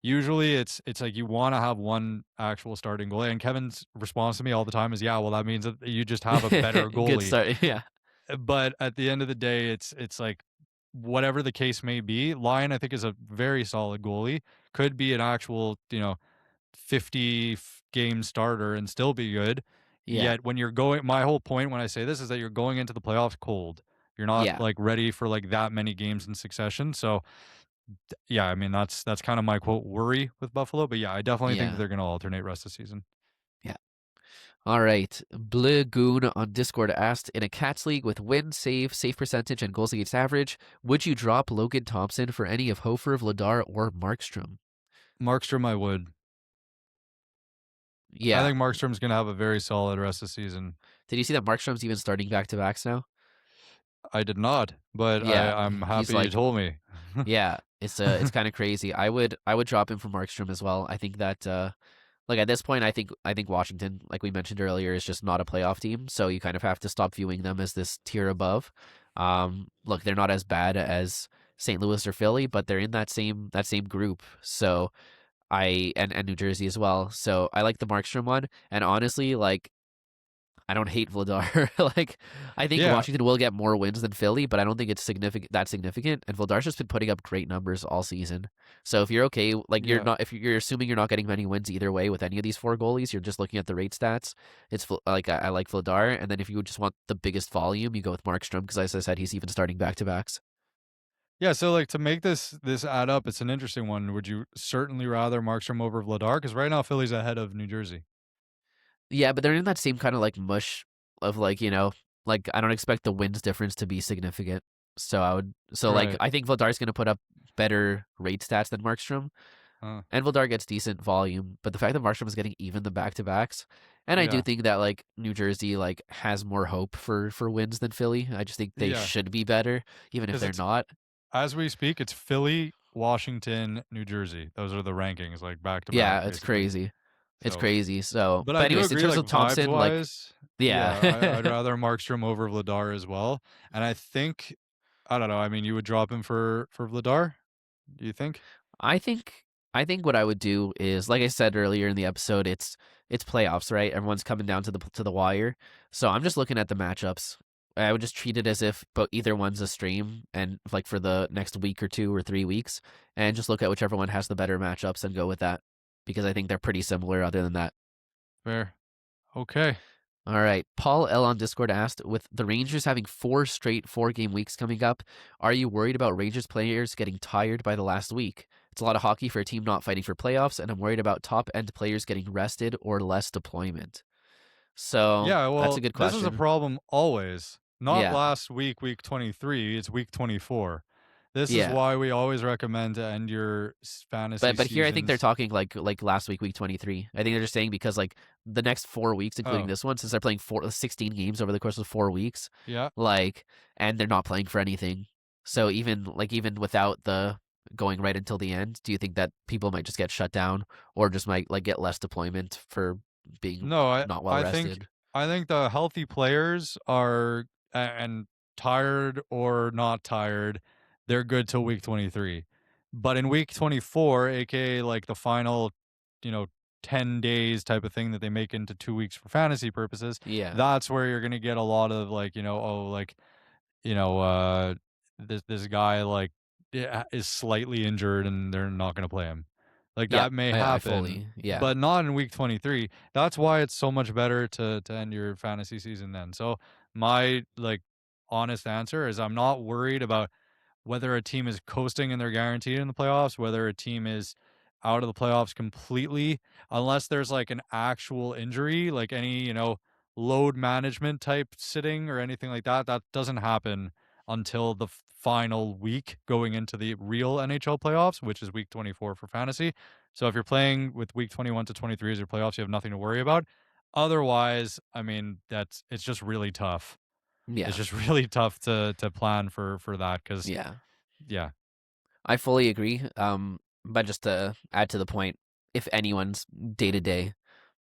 usually it's like you want to have one actual starting goalie. And Kevin's response to me all the time is, "Yeah, well, that means that you just have a better goalie." Good start. Yeah. But at the end of the day, it's like whatever the case may be, Lyon I think is a very solid goalie. Could be an actual 50 game starter and still be good. Yeah. Yet when you're going, my whole point when I say this is that you're going into the playoffs cold. You're not Yeah. like ready for like that many games in succession. So yeah, I mean that's kind of my quote worry with Buffalo. But yeah, I definitely think that Yeah. they're going to alternate rest of the season. Yeah. All right. Blue Goon on Discord asked, in a Cats league with win, save percentage, and goals against average, would you drop Logan Thompson for any of Hofer, Vladar, or Markstrom? Markstrom, I would. Yeah. I think Markstrom's going to have a very solid rest of the season. Did you see that Markstrom's even starting back-to-backs now? I did not, but Yeah, I'm he's happy you told me. Yeah, it's kind of crazy. I would drop him for Markstrom as well. I think that like at this point, I think Washington, like we mentioned earlier, is just not a playoff team. So you kind of have to stop viewing them as this tier above. Look, they're not as bad as St. Louis or Philly, but they're in that same group. So and New Jersey as well. So I like the Markstrom one, and honestly, like I don't hate Vladar. Like I think Yeah, Washington will get more wins than Philly, but I don't think it's significant. And Vladar's just been putting up great numbers all season. So if you're okay, like you're yeah. not, if you're assuming you're not getting many wins either way with any of these four goalies, you're just looking at the rate stats. Like I like Vladar, and then if you just want the biggest volume, you go with Markstrom because, as I said, he's even starting back to backs. Yeah, so, like, to make this add up, it's an interesting one. Would you certainly rather Markstrom over Vladar? Because right now Philly's ahead of New Jersey. Yeah, but they're in that same kind of like mush of like, like I don't expect the wins difference to be significant. So like Right. I think Vladar's gonna put up better rate stats than Markstrom, Uh, and Vladar gets decent volume. But the fact that Markstrom is getting even the back to backs, and I do yeah. think that like New Jersey like has more hope for wins than Philly. I just think they Yeah. should be better, even if Because they're it's not. as we speak, it's Philly, Washington, New Jersey. Those are the rankings, like, back to back, Yeah, it's basically. crazy. It's So crazy. So, but but I do anyways, in agree, terms like, of Thompson, like vibes-wise, yeah, I'd yeah. rather Markstrom over Vladar as well, and I think I don't know, I mean, you would drop him for Vladar? Do you think? I think I think what I would do is, like I said earlier in the episode, it's playoffs, right? Everyone's coming down to the wire. So I'm just looking at the matchups. I would just treat it as if but either one's a stream, and like for the next week or 2 or 3 weeks, and just look at whichever one has the better matchups and go with that, because I think they're pretty similar other than that. Fair. Okay. All right. Paul L on Discord asked, with the Rangers having 4 straight 4-game weeks coming up, are you worried about Rangers players getting tired by the last week? It's a lot of hockey for a team not fighting for playoffs, and I'm worried about top end players getting rested or less deployment. So Yeah, that's a well, good this is a question. problem always. Not Yeah. last week, week 23, it's week 24. This is Yeah. why we always recommend to end your fantasy But here I think they're seasons. talking like last week 23. I think they're just saying because like the next 4 weeks, including Oh, this one, since they're playing 16 games over the course of 4 weeks, yeah. like, and they're not playing for anything. So even without the going right until the end, do you think that people might just get shut down or just might like get less deployment for being No, not well I think rested? I think the healthy players are and tired or not tired, they're good till week 23. But in week 24, aka like the final, you know, 10 days type of thing that they make into 2 weeks for fantasy purposes, Yeah. that's where you're going to get a lot of like, oh, like, you know, this guy like is slightly injured and they're not going to play him. Like Yeah. that may I happen, fully yeah. but not in week 23. That's why it's so much better to end your fantasy season then. So my like honest answer is I'm not worried about whether a team is coasting and they're guaranteed in the playoffs, whether a team is out of the playoffs completely, unless there's like an actual injury, like any, load management type sitting or anything like that. That doesn't happen until the final week going into the real NHL playoffs, which is week 24 for fantasy. So if you're playing with week 21 to 23 as your playoffs, you have nothing to worry about. Otherwise, I mean, it's just really tough. It's Yeah. just really tough to plan for that because Yeah. yeah. I fully agree. But just to add to the point, if anyone's day to day,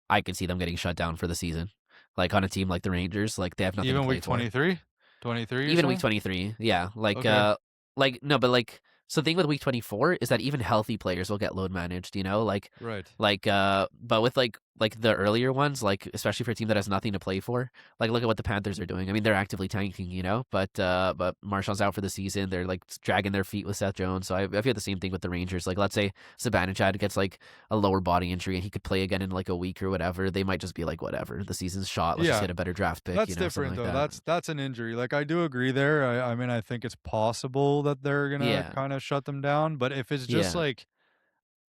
I could see them getting shut down for the season. Like on a team like the Rangers, like they have nothing to Even play week for. 23? 23, you're Even week saying? 23, yeah. Okay. Like no, but like so the thing with week 24 is that even healthy players will get load managed, Right. but with like the earlier ones, like especially for a team that has nothing to play for, like look at what the Panthers are doing. I mean, they're actively tanking, but Marshall's out for the season. They're like dragging their feet with Seth Jones. So I feel the same thing with the Rangers. Like let's say Zibanejad gets like a lower body injury and he could play again in like a week or whatever. They might just be like, whatever, the season's shot. Let's just Yeah. get a better draft pick, That's something different like though. that. That's an injury. Like I do agree there. I mean I think it's possible that they're gonna Yeah. kind of shut them down. But if it's just Yeah. like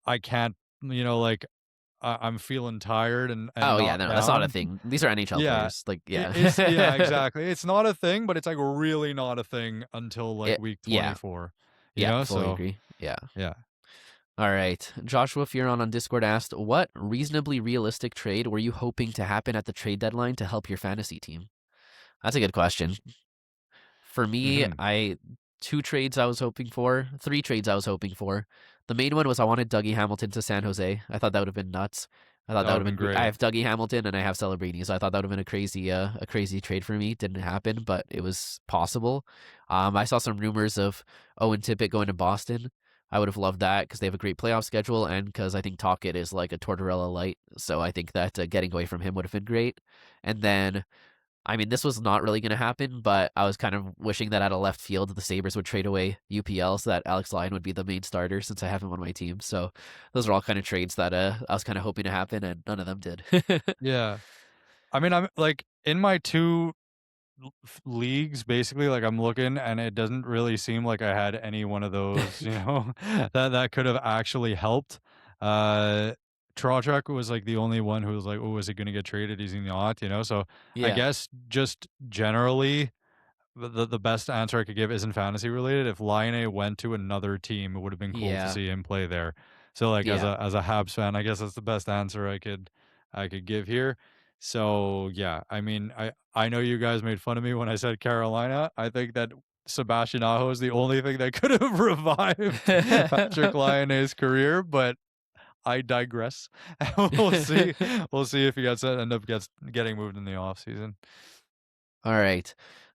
I can't, like I'm feeling tired and Oh yeah, not no, that's not a down. thing. These are NHL Yeah. players. Like, It's yeah, yeah. exactly. It's not a thing, but it's like really not a thing until like week Yeah, 24. yeah, fully So agree. Yeah. yeah. All right. Joshua Furon on Discord asked, what reasonably realistic trade were you hoping to happen at the trade deadline to help your fantasy team? That's a good question. For me, Hmm. 2 trades I was hoping for, 3 trades I was hoping for. The main one was I wanted Dougie Hamilton to San Jose. I thought that would have been nuts. I thought That that would would have have been been great. I great. have Dougie Hamilton and I have Celebrini, so I thought that would have been a crazy trade for me. Didn't happen, but it was possible. I saw some rumors of Owen Tippett going to Boston. I would have loved that because they have a great playoff schedule and because I think Tocchet is like a Tortorella light. So I think that getting away from him would have been great. And then I mean, this was not really going to happen, but I was kind of wishing that out of left field, the Sabres would trade away UPL so that Alex Lyon would be the main starter since I have him on my team. So those are all kind of trades that I was kind of hoping to happen, and none of them did. Yeah. I mean, I'm like in my two leagues basically, like I'm looking and it doesn't really seem like I had any one of those, that could have actually helped. uh Trocheck was like the only one who was like, oh, is he going to get traded, is he not, so I Yeah, guess just generally the best answer I could give isn't fantasy related. If Line went to another team, it would have been cool to yeah, see him play there. So like as yeah. a Habs fan, I guess that's the best answer I could give here. So yeah, I mean, I know you guys made fun of me when I said Carolina. I think that Sebastian Aho is the only thing that could have revived Patrick Laine's career, but I digress. We'll see. We'll see if he gets getting moved in the offseason. All right.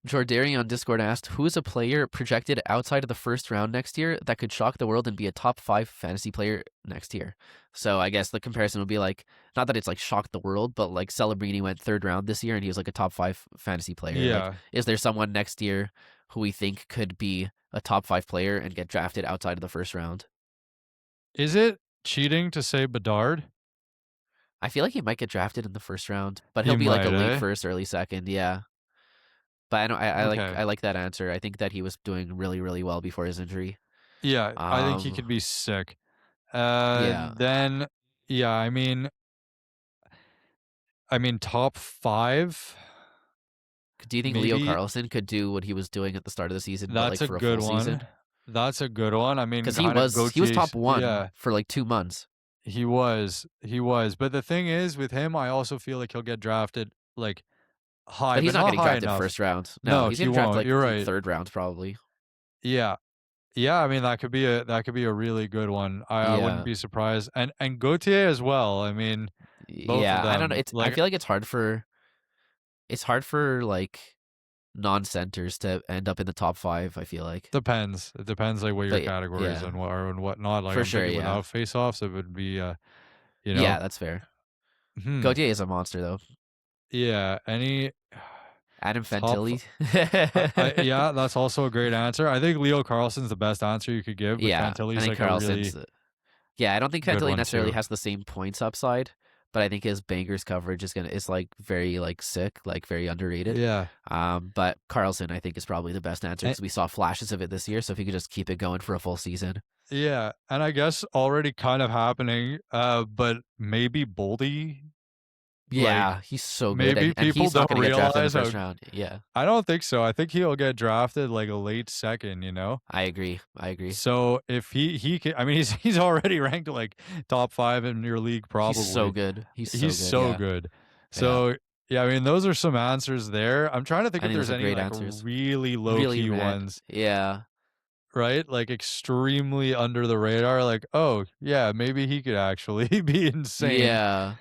Jordarian on Discord asked, who's a player projected outside of the first round next year that could shock the world and be a top 5 fantasy player next year? So I guess the comparison would be like, not that it's like shocked the world, but like Celebrini went 3rd round this year and he was like a top 5 fantasy player. Like, Yeah. is there someone next year who we think could be a top 5 player and get drafted outside of the first round? Is it cheating to say Bedard? I feel like he might get drafted in the first round, but He he'll be like a might, late eh? first, early second. Yeah. But I know Okay. I like that answer. I think that he was doing really well before his injury. Yeah, I think he Um, could be sick. yeah. Then yeah, I mean top 5, Do you think Leo maybe Carlson could do what he was doing at the start of the season, but that's like a for a good full one. season? That's a good one. I mean, Because kind of he was Gautier's, top one yeah, for like 2 months, he was. He was. But the thing is with him, I also feel like he'll get drafted like high, but he's but not not getting high drafted enough. first round. No, No, he's he getting drafted won't. like You're right. 3rd round probably. Yeah. Yeah, I mean that could be a really good one. I wouldn't Yeah, be surprised. And Gautier as well. I mean, both of yeah. I don't know. them. I Like feel like it's hard for like non centers to end up in the top 5. I feel like, depends. It depends like what your but categories yeah, and what are and whatnot. Like for I'm sure. thinking Yeah, without face-offs, it would be you know, yeah. That's fair. hmm. Gauthier is a monster though. Yeah, any Adam top Fantilli. yeah, that's also a great answer. I think Leo Carlson's the best answer you could give, but Yeah, I Fantilli's think like a Carlson's. really Yeah, I don't think good Fantilli one necessarily too. has the same points upside, but I think his bangers coverage is like very like sick, like very underrated. Yeah. But Carlson I think is probably the best answer And, because we saw flashes of it this year. So if he could just keep it going for a full season, yeah, and I guess already kind of happening, but maybe Boldy, like yeah, he's so good, maybe and people he's not don't going to get drafted in the realize how first round. Yeah, I don't think so. I think he'll get drafted like a late second. I agree. I agree. So if he can, I mean, he's already ranked like top 5 in your league He's so probably. good. He's so He's good. so Yeah, good. yeah. So yeah, I mean, those are some answers there. I'm trying to think I if think those there's are any great like answers. really low Really key ran. ones, Yeah. right? Like extremely under the radar. Like, oh yeah, maybe he could actually be insane. Yeah.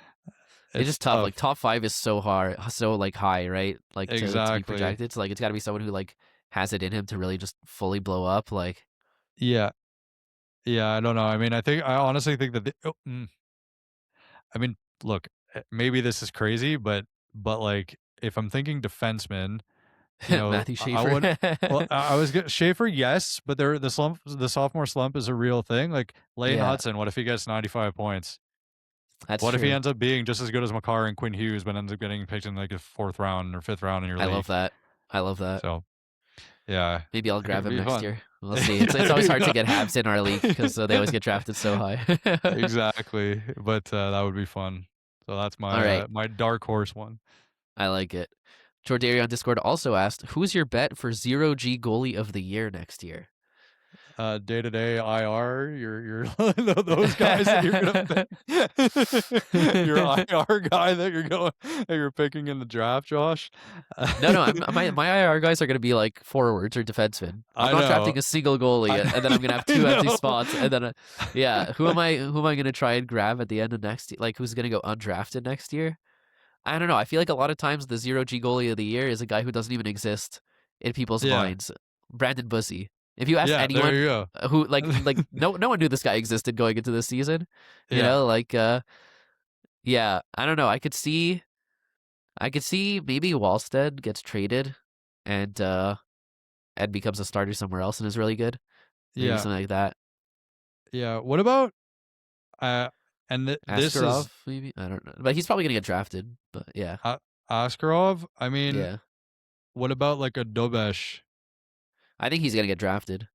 It's It's just tough. Like tough. top 5 is so hard, so like high, right? Like to be Exactly. projected. So like it's got to be someone who like has it in him to really just fully blow up. Like Yeah. Yeah. I don't know. I mean, I honestly think that I mean, look, maybe this is crazy, but like if I'm thinking defenseman, Matthew I would. Schaefer. Well, I was Schaefer, yes, but the sophomore slump is a real thing. Like Lane Yeah, Hudson, what if he gets 95 points? that's What if he true. ends up being just as good as Makar and Quinn Hughes, but ends up getting picked in like a 4th round or 5th round in your I love league? that. I love that. So yeah, Maybe I'll that grab could him be next fun. year. We'll see. It's always hard to get Habs in our league because they always get drafted so high. Exactly, but that would be fun. So that's All my right, my dark horse one. I like it. Jordari on Discord also asked, "Who's your bet for 0G goalie of the year next year?" day-to-day IR, you're those guys that you're gonna pick. Your IR guy that you're picking in the draft, Josh. No, my IR guys are gonna be like forwards or defensemen. I'm I not know. drafting a single goalie, and then I'm gonna have I two empty know. spots, and then yeah, who am I gonna try and grab at the end of next year? Like who's gonna go undrafted next year? I don't know. I feel like a lot of times the 0G goalie of the year is a guy who doesn't even exist in people's Yeah. minds. Brandon Bussey. If you ask Yeah, there anyone you go. who like no one knew this guy existed going into this season, Yeah. yeah, I don't know. I could see maybe Wallstead gets traded and becomes a starter somewhere else and is really good. Maybe Yeah. something like that. Yeah. What about uh this is Askarov, maybe? I don't know. But he's probably gonna get drafted. But yeah. Askarov? I mean, Yeah. what about like a Dobesh? I think he's gonna get drafted.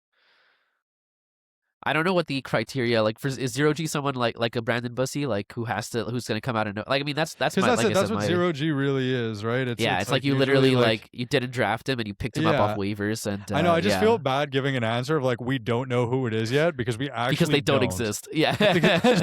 I don't know what the criteria like for is 0G someone like a Brandon Bussey like who's gonna come out and know like I mean that's Because my that's like it. I That's said what my zero G really is, right? yeah It's it's like like you usually literally like like you didn't draft him and you picked him up off yeah. waivers and I know. I just yeah feel bad giving an answer of like we don't know who it is yet because we because actually they don't don't. exist yeah Because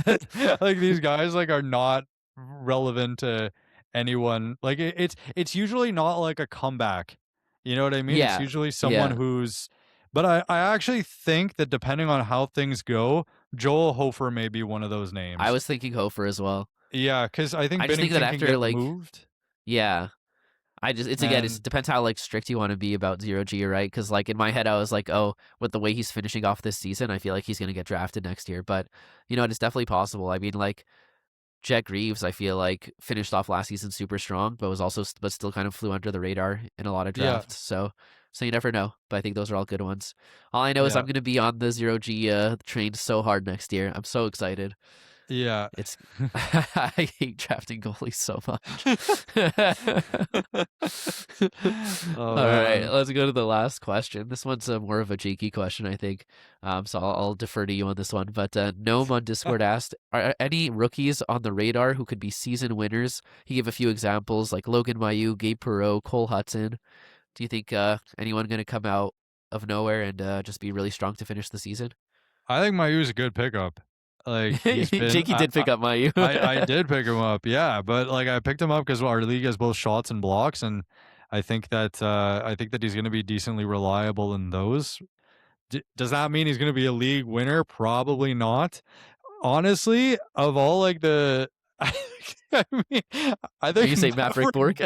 like these guys like are not relevant to anyone. Like it's usually not like a comeback. You know what I mean? It's yeah usually someone yeah who's. But I actually think that depending on how things go, Joel Hofer may be one of those I names. was thinking Hofer as well. Yeah, because I think I just think that Binnington can after get like moved, yeah it and depends how like strict you want to be about 0G, right? Because like in my head I was like, oh, with the way he's finishing off this season, I feel like he's gonna get drafted next year. But it's definitely possible. I mean, like Jack Reeves, I feel like finished off last season super strong, but but still kind of flew under the radar in a lot of yeah, drafts. So you never know. But I think those are all good ones. All I know is I'm yeah, gonna be on the 0G train so hard next year. I'm so excited. yeah. It's I hate drafting goalies so much. Oh All right, man. let's go to the last question. This one's more of a cheeky question, I think. So I'll defer to you on this one. But Gnome on Discord asked, "Are any rookies on the radar who could be season winners?" He gave a few examples like Logan Mailloux, Gabe Perreault, Cole Hudson. Do you think anyone going to come out of nowhere and just be really strong to finish the season? I think Mayu's a good pickup. Like he's been, Jakey did pick up Mailloux. I did pick him up, yeah, but like I picked him up because our league has both shots and blocks, and I think that he's going to be decently reliable in those. Does that mean he's going to be a league winner? Probably not. Honestly, of all like the I mean, I Are you think saying Maverick Bork?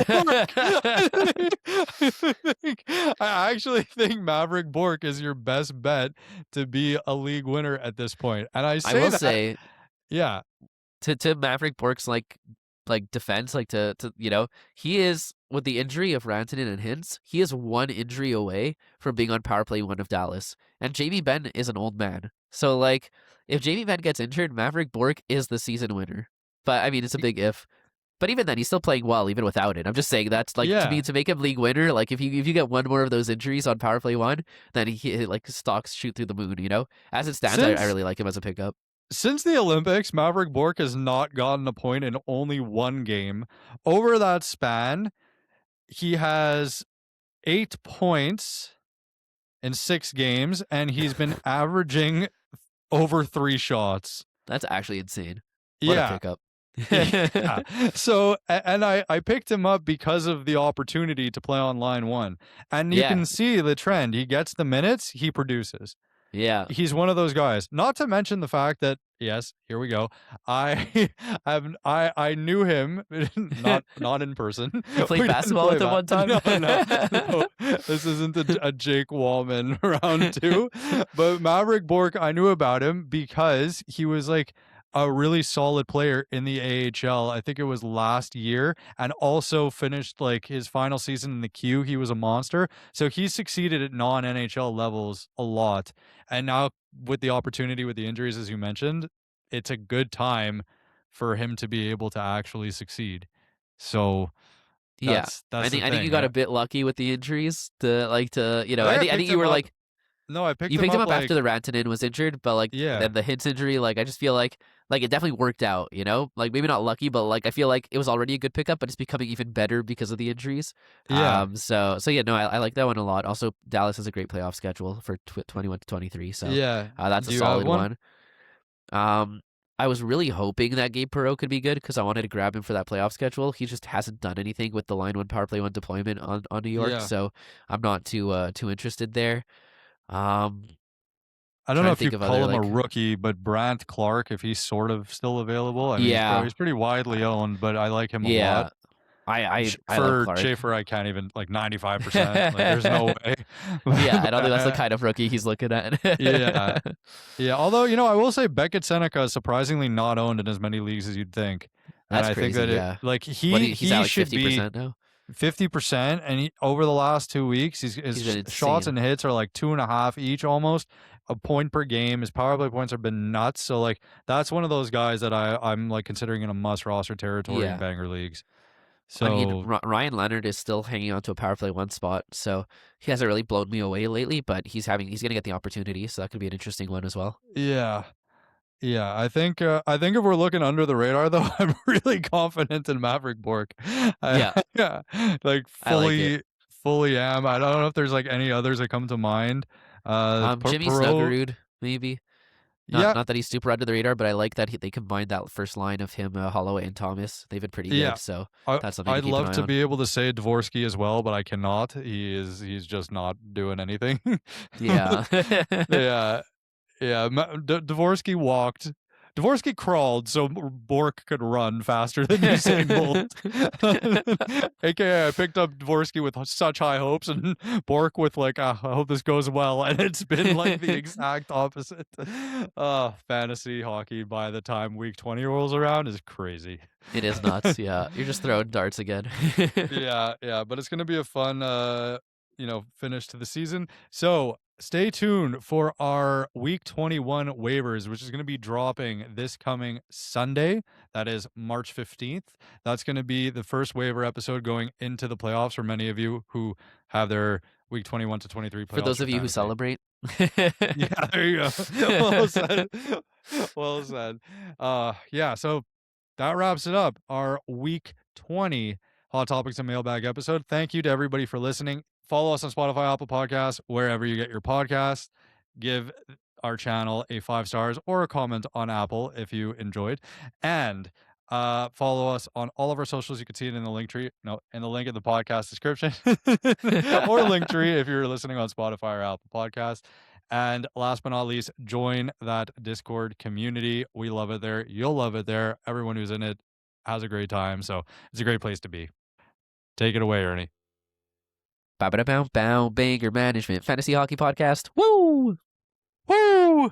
I actually think Maverick Bork is your best bet to be a league winner at this point. And I I say will that, say yeah, to Maverick Bork's like defense, like to he is with the injury of Rantanen and Hintz, he is one injury away from being on power play one of Dallas. And Jamie Benn is an old man. So like if Jamie Benn gets injured, Maverick Bork is the season winner. But I mean it's a big if. But even then, he's still playing well, even without it. I'm just saying that's like yeah. to make him league winner. Like if you get one more of those injuries on power play one, then he like stocks shoot through the moon. As it stands, I Since really like him as a pickup. since the Olympics, Maverick Bork has not gotten a point in only one game. Over that span, he has 8 points in 6 games, and he's been averaging over 3 shots. That's actually insane. What a Yeah. pickup. Yeah. So, and I picked him up because of the opportunity to play on line one. And you Yeah, can see the trend. He gets the minutes, he produces. yeah. He's one of those guys. Not to mention the fact that yes, here we go. I I knew him not in person. You played We didn't basketball play with him one time. No. This isn't a Jake Wallman round two. But Maverick Bork, I knew about him because he was like a really solid player in the AHL. I think it was last year, and also finished like his final season in the Q. He was a monster. So he succeeded at non-NHL levels a lot. And now with the opportunity with the injuries, as you mentioned, it's a good time for him to be able to actually succeed. So Yeah, that's the I think you thing. got a bit lucky with the injuries to I think I I picked think you him were up. like No, I picked you him picked him up up after like the Rantanen was injured, but like yeah. then the Hintz injury, like I just feel like like it definitely worked out, you know? Like maybe not lucky, but like I feel like it was already a good pickup, but it's becoming even better because of the injuries. Yeah, So yeah, no, I like that one a lot. Also, Dallas has a great playoff schedule for 21 to 23, so yeah. that's a Do you have solid one? one. Um, I was really hoping that Gabe Perreault could be good because I wanted to grab him for that playoff schedule. He just hasn't done anything with the line one power play one deployment on New York, Yeah. so I'm not too interested there. Um, I don't know trying to if you think of call other him a like rookie, but Brandt Clark, if he's sort of still available, I mean, yeah, he's pretty widely uh, owned, but I like him a lot. yeah. I love For Clark. Schaefer, I can't even like 95%. Like, there's no way. Yeah, I But, don't think that's the kind of rookie he's looking at. yeah, yeah. Although I will say Beckett Seneca is surprisingly not owned in as many leagues as you'd think, and That's I think crazy. that Yeah. He's at he like should be 50% now. 50%, and over the last 2 weeks, He's been shots insane. and hits are like 2.5 each, almost a point per game. His power play points have been nuts. So like that's one of those guys that I'm like considering in a must roster territory in Yeah. banger leagues. I mean, So Ryan Leonard is still hanging on to a power play one spot, so he hasn't really blown me away lately. But he's gonna get the opportunity, so that could be an interesting one as well. yeah. Yeah, I think if we're looking under the radar though, I'm really confident in Maverick Bork. Yeah, Yeah, like I like it. fully am. I don't know if there's like any others that come to mind. Jimmy Perot, Snuggerud maybe. yeah, Not that he's super under the radar, but I like that they combined that first line of him, Holloway and Thomas. They've been pretty yeah. good, so I that's something to I'd keep an love ey to on. be able to say Dvorsky as well, but I cannot. He's just not doing anything. Yeah. Yeah, yeah, Dvorsky walked. Dvorsky crawled so Bork could run faster than Usain Bolt. AKA, I picked up Dvorsky with such high hopes, and Bork with like, I hope this goes well, and it's been like the exact opposite. Fantasy hockey by the time week 20 rolls around is crazy. It is nuts. Yeah, you're just throwing darts again. Yeah, yeah, but it's gonna be a fun, finish to the season. So stay tuned for our Week 21 waivers, which is gonna be dropping this coming Sunday. That is March 15th. That's gonna be the first waiver episode going into the playoffs for many of you who have their Week 21 to 23 For playoffs those for of you who fantasy. celebrate. Yeah, there you go. Well said. Well said. Yeah, so that wraps it up. Our week 20 Hot Topics and Mailbag episode. Thank you to everybody for listening. Follow us on Spotify, Apple Podcasts, wherever you get your podcasts. Give our channel a 5 stars or a comment on Apple if you enjoyed. And follow us on all of our socials. You can see it in the link tree. No, in the link in the podcast description or link tree if you're listening on Spotify or Apple Podcasts. And last but not least, join that Discord community. We love it there. You'll love it there. Everyone who's in it has a great time. So it's a great place to be. Take it away, Ernie. Ba ba da bow bow banger management fantasy hockey podcast. Woo! Woo!